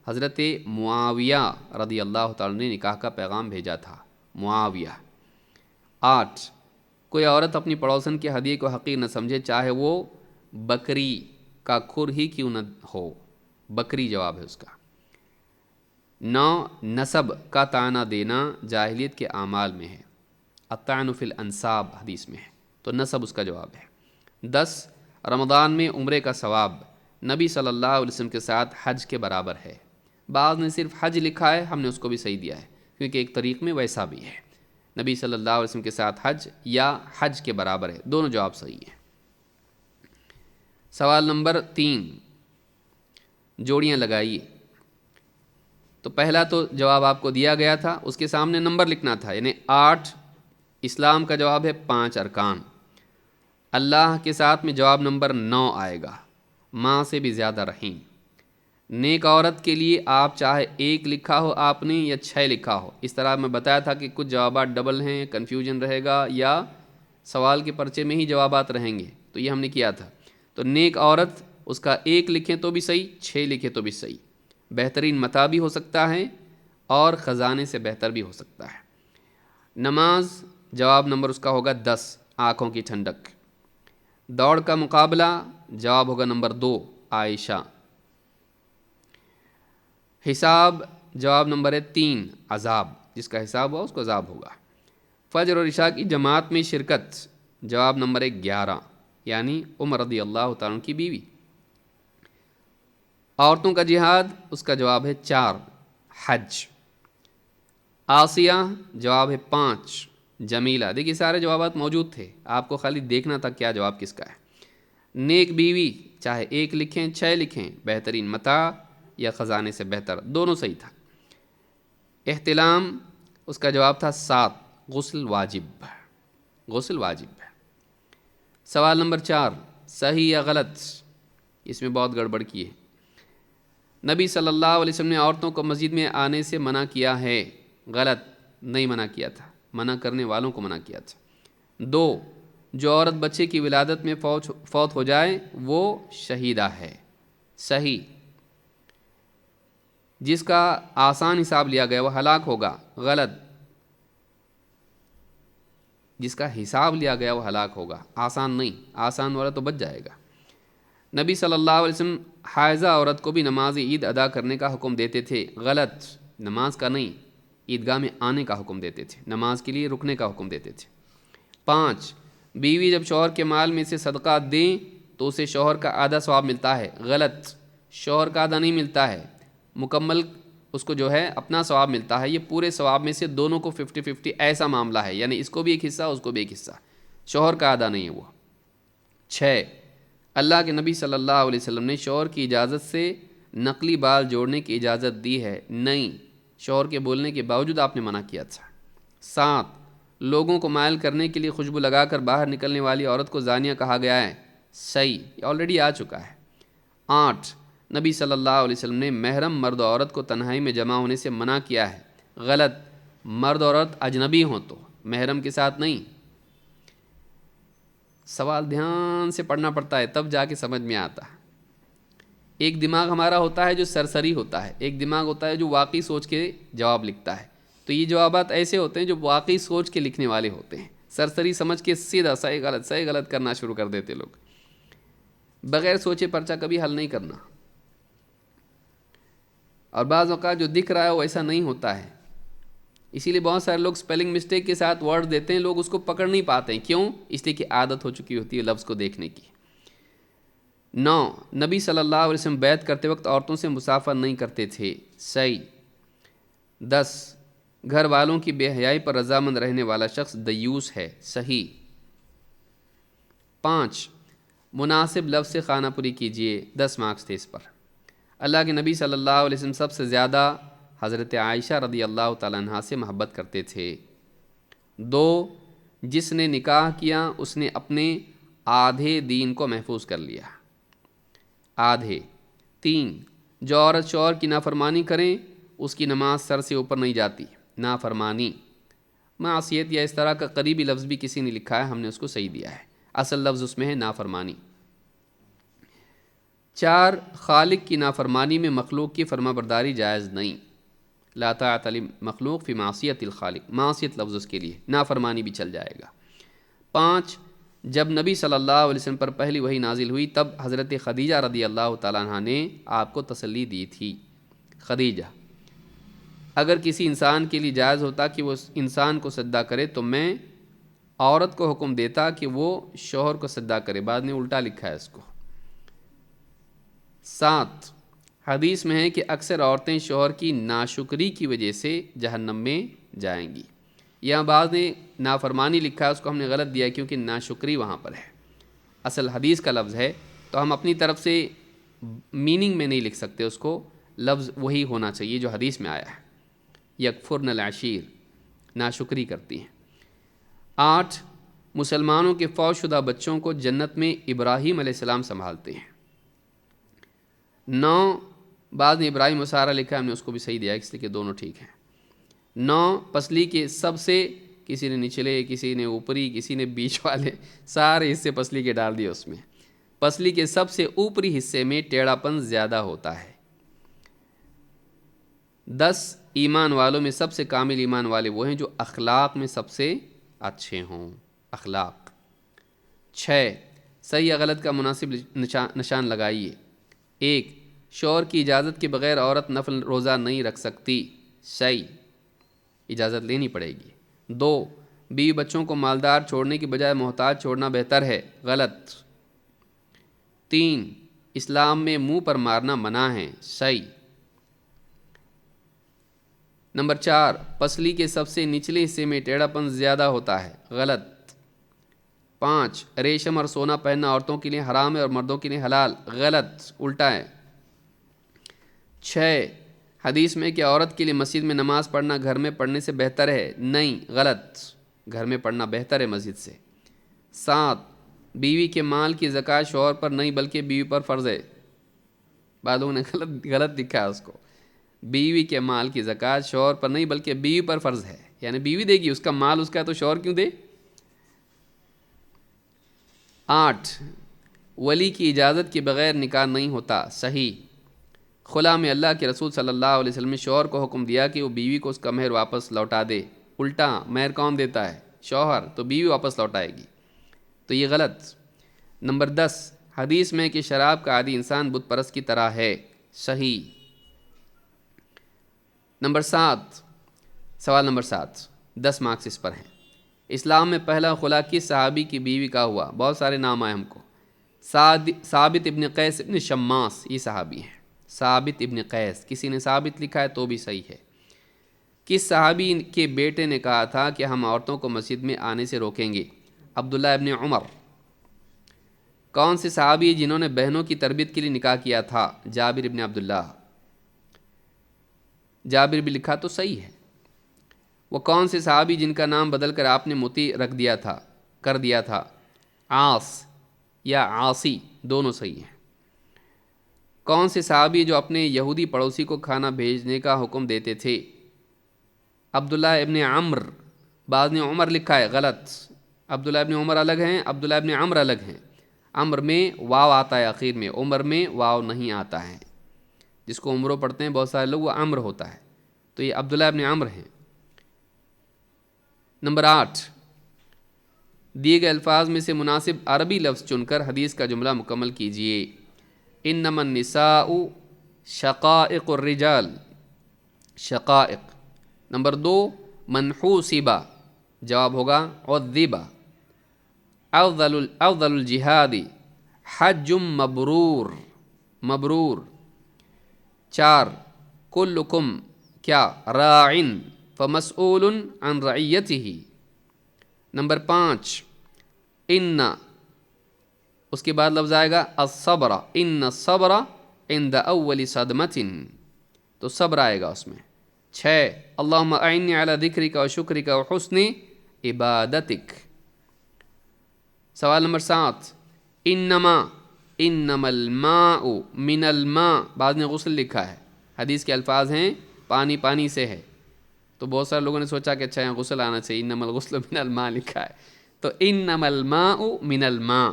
حضرت معاویہ رضی اللہ تعالیٰ نے نکاح کا پیغام بھیجا تھا، معاویہ۔ 8، کوئی عورت اپنی پڑوسن کے ہدیے کو حقیر نہ سمجھے چاہے وہ بکری کا کھر ہی کیوں نہ ہو، بکری جواب ہے اس کا۔ 9، نسب کا طعنہ دینا جاہلیت کے اعمال میں ہے، الطعن فی الانساب حدیث میں ہے، تو نسب اس کا جواب ہے۔ 10، رمضان میں عمرے کا ثواب نبی صلی اللہ علیہ وسلم کے ساتھ حج کے برابر ہے۔ بعض نے صرف حج لکھا ہے، ہم نے اس کو بھی صحیح دیا ہے کیونکہ ایک طریق میں ویسا بھی ہے۔ نبی صلی اللہ علیہ وسلم کے ساتھ حج یا حج کے برابر ہے، دونوں جواب صحیح ہیں۔ سوال نمبر 3، جوڑیاں لگائیے۔ تو پہلا تو جواب آپ کو دیا گیا تھا، اس کے سامنے نمبر لکھنا تھا، یعنی 8 اسلام کا جواب ہے، 5 ارکان۔ اللہ کے ساتھ میں جواب نمبر 9 آئے گا، ماں سے بھی زیادہ رحیم۔ نیک عورت کے لیے آپ چاہے 1 لکھا ہو آپ نے یا 6 لکھا ہو، اس طرح میں بتایا تھا کہ کچھ جوابات ڈبل ہیں، کنفیوژن رہے گا، یا سوال کے پرچے میں ہی جوابات رہیں گے، تو یہ ہم نے کیا تھا۔ تو نیک عورت اس کا 1 لکھیں تو بھی صحیح، 6 لکھیں تو بھی صحیح۔ بہترین متاع بھی ہو سکتا ہے اور خزانے سے بہتر بھی ہو سکتا ہے۔ نماز جواب نمبر اس کا ہوگا 10، آنکھوں کی ٹھنڈک۔ دوڑ کا مقابلہ جواب ہوگا نمبر 2، عائشہ۔ حساب جواب نمبر ہے 3، عذاب، جس کا حساب ہوا اس کو عذاب ہوگا۔ فجر اور عشاء کی جماعت میں شرکت جواب نمبر ہے 11، یعنی عمر رضی اللہ تعالیٰ عنہ کی بیوی۔ عورتوں کا جہاد اس کا جواب ہے 4، حج۔ آسیہ جواب ہے 5، جمیلہ۔ دیکھیے سارے جوابات موجود تھے، آپ کو خالی دیکھنا تھا کیا جواب کس کا ہے۔ نیک بیوی چاہے 1 لکھیں 6 لکھیں، بہترین متاع یا خزانے سے بہتر، دونوں صحیح تھا۔ احتلام اس کا جواب تھا 7، غسل واجب، غسل واجب ہے۔ سوال نمبر 4، صحیح یا غلط؟ اس میں بہت گڑبڑ کی ہے۔ نبی صلی اللہ علیہ وسلم نے عورتوں کو مسجد میں آنے سے منع کیا ہے، غلط، نہیں منع کیا تھا، منع کرنے والوں کو منع کیا تھا۔ 2، جو عورت بچے کی ولادت میں فوت ہو جائے وہ شہیدہ ہے، صحیح۔ جس کا آسان حساب لیا گیا وہ ہلاک ہوگا، غلط۔ جس کا حساب لیا گیا وہ ہلاک ہوگا، آسان نہیں، آسان والا تو بچ جائے گا۔ نبی صلی اللہ علیہ وسلم حائضہ عورت کو بھی نماز عید ادا کرنے کا حکم دیتے تھے، غلط، نماز کا نہیں، عیدگاہ میں آنے کا حکم دیتے تھے، نماز کے لیے رکنے کا حکم دیتے تھے۔ 5، بیوی جب شوہر کے مال میں سے صدقہ دیں تو اسے شوہر کا آدھا ثواب ملتا ہے، غلط، شوہر کا آدھا نہیں ملتا ہے، مکمل اس کو جو ہے اپنا ثواب ملتا ہے، یہ پورے ثواب میں سے دونوں کو 50-50 ایسا معاملہ ہے، یعنی اس کو بھی ایک حصہ اس کو بھی ایک حصہ، شوہر کا آدھا نہیں ہے وہ۔ 6، اللہ کے نبی صلی اللہ علیہ وسلم نے شوہر کی اجازت سے نقلی بال جوڑنے کی اجازت دی ہے، نہیں، شوہر کے بولنے کے باوجود آپ نے منع کیا تھا۔ 7، لوگوں کو مائل کرنے کے لیے خوشبو لگا کر باہر نکلنے والی عورت کو زانیہ کہا گیا ہے، صحیح، یہ آلریڈی آ چکا ہے۔ 8، نبی صلی اللہ علیہ وسلم نے محرم مرد و عورت کو تنہائی میں جمع ہونے سے منع کیا ہے، غلط، مرد و عورت اجنبی ہوں تو، محرم کے ساتھ نہیں۔ سوال دھیان سے پڑھنا پڑتا ہے تب جا کے سمجھ میں آتا ہے۔ ایک دماغ ہمارا ہوتا ہے جو سرسری ہوتا ہے، ایک دماغ ہوتا ہے جو واقعی سوچ کے جواب لکھتا ہے، تو یہ جوابات ایسے ہوتے ہیں جو واقعی سوچ کے لکھنے والے ہوتے ہیں، سرسری سمجھ کے سیدھا صحیح غلط کرنا شروع کر دیتے لوگ، بغیر سوچے پرچہ کبھی حل نہیں کرنا۔ اور بعض اوقات جو دکھ رہا ہے وہ ایسا نہیں ہوتا ہے، اسی لیے بہت سارے لوگ اسپیلنگ مسٹیک کے ساتھ ورڈ دیتے ہیں، لوگ اس کو پکڑ نہیں پاتے ہیں، کیوں؟ اس لیے کہ عادت ہو چکی ہوتی ہے لفظ کو دیکھنے کی۔ 9، نبی صلی اللہ علیہ وسلم بیعت کرتے وقت عورتوں سے مصافحہ نہیں کرتے تھے، صحیح۔ 10، گھر والوں کی بے حیائی پر رضامند رہنے والا شخص دیوس ہے، صحیح۔ 5، مناسب لفظ سے خانہ پوری کیجیے، 10 مارکس تھے اس پر۔ اللہ کے نبی صلی اللہ علیہ وسلم سب سے زیادہ حضرت عائشہ رضی اللہ تعالیٰ عنہا سے محبت کرتے تھے۔ 2، جس نے نکاح کیا اس نے اپنے آدھے دین کو محفوظ کر لیا، آدھے۔ 3، جو عورت شوہر کی نافرمانی کریں اس کی نماز سر سے اوپر نہیں جاتی، نافرمانی، معصیت یا اس طرح کا قریبی لفظ بھی کسی نے لکھا ہے، ہم نے اس کو صحیح دیا ہے، اصل لفظ اس میں ہے نافرمانی۔ 4، خالق کی نافرمانی میں مخلوق کی فرما برداری جائز نہیں، لا طاعۃ لمخلوق فی معصیۃ الخالق، معصیت لفظ اس کے لیے، نافرمانی بھی چل جائے گا۔ 5، جب نبی صلی اللہ علیہ وسلم پر پہلی وحی نازل ہوئی تب حضرت خدیجہ رضی اللہ تعالیٰ عنہ نے آپ کو تسلی دی تھی، خدیجہ۔ اگر کسی انسان کے لیے جائز ہوتا کہ وہ انسان کو سجدہ کرے تو میں عورت کو حکم دیتا کہ وہ شوہر کو سجدہ کرے، بعد نے الٹا لکھا ہے اس کو۔ 7، حدیث میں ہے کہ اکثر عورتیں شوہر کی ناشکری کی وجہ سے جہنم میں جائیں گی۔ یہاں بعض نے نافرمانی لکھا ہے، اس کو ہم نے غلط دیا کیونکہ ناشکری وہاں پر ہے، اصل حدیث کا لفظ ہے، تو ہم اپنی طرف سے میننگ میں نہیں لکھ سکتے اس کو، لفظ وہی ہونا چاہیے جو حدیث میں آیا ہے، یکفرن العشیر، ناشکری کرتی ہیں۔ 8، مسلمانوں کے فوت شدہ بچوں کو جنت میں ابراہیم علیہ السلام سنبھالتے ہیں۔ 9، بعض نے ابراہیم و سارہ لکھا، ہم نے اس کو بھی صحیح دیا اس لیے کہ دونوں ٹھیک ہیں۔ 9، پسلی کے سب سے، کسی نے نچلے، کسی نے اوپری، کسی نے بیچ والے، سارے حصے پسلی کے ڈال دیے اس میں۔ پسلی کے سب سے اوپری حصے میں ٹیڑھا پن زیادہ ہوتا ہے۔ 10، ایمان والوں میں سب سے کامل ایمان والے وہ ہیں جو اخلاق میں سب سے اچھے ہوں، اخلاق۔ 6، صحیح یا غلط کا مناسب نشان لگائیے۔ 1، شوہر کی اجازت کے بغیر عورت نفل روزہ نہیں رکھ سکتی، صحیح، اجازت لینی پڑے گی۔ 2، بیوی بچوں کو مالدار چھوڑنے کی بجائے محتاج چھوڑنا بہتر ہے، غلط۔ 3، اسلام میں منہ پر مارنا منع ہے، صحیح۔ نمبر 4، پسلی کے سب سے نچلے حصے میں ٹیڑھا پن زیادہ ہوتا ہے، غلط۔ 5، ریشم اور سونا پہننا عورتوں کے لیے حرام ہے اور مردوں کے لیے حلال، غلط، الٹا ہے۔ 6، حدیث میں کہ عورت کے لیے مسجد میں نماز پڑھنا گھر میں پڑھنے سے بہتر ہے، نہیں، غلط، گھر میں پڑھنا بہتر ہے مسجد سے۔ 7، بیوی کے مال کی زکوٰۃ شوہر پر نہیں بلکہ بیوی پر فرض ہے، بعض لوگوں نے غلط لکھا ہے اس کو، بیوی کے مال کی زکوٰۃ شوہر پر نہیں بلکہ بیوی پر فرض ہے، یعنی بیوی دے گی، اس کا مال اس کا ہے تو شوہر کیوں دے۔ 8، ولی کی اجازت کے بغیر نکاح نہیں ہوتا، صحیح۔ خلا میں اللہ کے رسول صلی اللہ علیہ وسلم نے شوہر کو حکم دیا کہ وہ بیوی کو اس کا مہر واپس لوٹا دے، الٹا، مہر کون دیتا ہے؟ شوہر، تو بیوی واپس لوٹائے گی، تو یہ غلط۔ نمبر 10، حدیث میں کہ شراب کا عادی انسان بت پرست کی طرح ہے، صحیح۔ نمبر 7، سوال نمبر 7، 10 مارکس اس پر ہیں۔ اسلام میں پہلا خلا کس صحابی کی بیوی کا ہوا؟ بہت سارے نام آئے ہم کو۔ ثابت ابن قیس ابن شماس، یہ صحابی ہیں، ثابت ابن قیس، کسی نے ثابت لکھا ہے تو بھی صحیح ہے۔ کس صحابی کے بیٹے نے کہا تھا کہ ہم عورتوں کو مسجد میں آنے سے روکیں گے؟ عبداللہ ابن عمر۔ کون سے صحابی جنہوں نے بہنوں کی تربیت کے لیے نکاح کیا تھا؟ جابر ابن عبداللہ، جابر بھی لکھا تو صحیح ہے۔ وہ کون سے صحابی جن کا نام بدل کر آپ نے مطیع رکھ دیا تھا، کر دیا تھا؟ عاص یا عاصی، دونوں صحیح ہیں۔ کون سے صحابی جو اپنے یہودی پڑوسی کو کھانا بھیجنے کا حکم دیتے تھے؟ عبداللہ ابن عمر، بعض نے عمر لکھا ہے، غلط، عبداللہ ابن عمر الگ ہیں، عبداللہ ابن عمر الگ ہیں۔ عمر میں واو آتا ہے آخر میں، عمر میں واو نہیں آتا ہے، جس کو عمرو پڑھتے ہیں بہت سارے لوگ، وہ عمر ہوتا ہے، تو یہ عبداللہ ابن عمر ہیں۔ نمبر 8، دیے گئے الفاظ میں سے مناسب عربی لفظ چن کر حدیث کا جملہ مکمل کیجیے۔ انما النساء شقائق الرجال، شقائق۔ نمبر 2، منحوسبہ، جواب ہوگا عذبہ۔ افضل الجہاد حج مبرور، مبرور۔ 4، کلکم کیا؟ راعن فمسئول عن رعیتہ۔ نمبر 5، ان، اس کے بعد لفظ آئے گا الصبر، ان الصبر عند اول صدمۃ، تو صبر آئے گا اس میں۔ 6، اللہم اعنی علی ذکرک و شکرک و حسن عبادتک۔ سوال نمبر 7، انما الماء من الماء، بعض نے غسل لکھا ہے، حدیث کے الفاظ ہیں پانی پانی سے ہے، تو بہت سارے لوگوں نے سوچا کہ اچھا یہاں غسل آنا چاہیے، انما الغسل من الماء لکھا ہے، تو انما الماء من الماء۔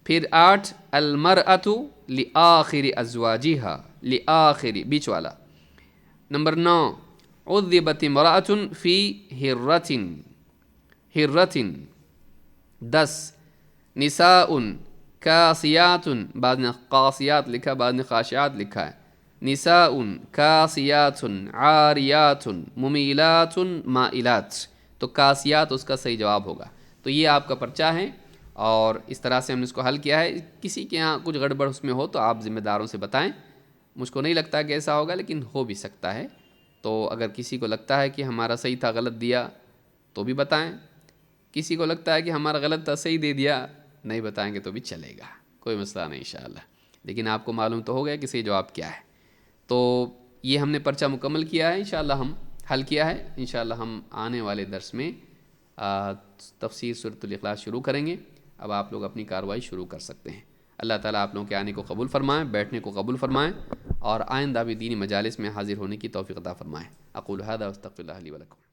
پھر 8، المرأة لآخر ازواجها، لآخر، بیچ والا۔ نمبر 9، عذبت امرأة فی ہرۃ۔ 10، نساء کاسیات، بعض نے قاسیات لکھا، بعض نے خاشعات لکھا ہے، نساء کاسیات عاریات ممیلات مائلات، تو کاسیات اس کا صحیح جواب ہوگا۔ تو یہ آپ کا پرچہ ہے اور اس طرح سے ہم نے اس کو حل کیا ہے۔ کسی کے یہاں کچھ گڑبڑ اس میں ہو تو آپ ذمہ داروں سے بتائیں، مجھ کو نہیں لگتا کہ ایسا ہوگا لیکن ہو بھی سکتا ہے۔ تو اگر کسی کو لگتا ہے کہ ہمارا صحیح تھا غلط دیا تو بھی بتائیں، کسی کو لگتا ہے کہ ہمارا غلط تھا صحیح دے دیا، نہیں بتائیں گے تو بھی چلے گا، کوئی مسئلہ نہیں انشاءاللہ، لیکن آپ کو معلوم تو ہو گیا کہ صحیح جواب کیا ہے۔ تو یہ ہم نے پرچہ مکمل کیا ہے، انشاءاللہ ہم حل کیا ہے۔ انشاءاللہ ہم آنے والے درس میں تفسیر سورۃ الاخلاص شروع کریں گے۔ اب آپ لوگ اپنی کارروائی شروع کر سکتے ہیں۔ اللہ تعالیٰ آپ لوگوں کے آنے کو قبول فرمائیں، بیٹھنے کو قبول فرمائیں، اور آئندہ بھی دینی مجالس میں حاضر ہونے کی توفیق عطا فرمائیں۔ اقول ھذا واستغفر اللہ لی ولکم۔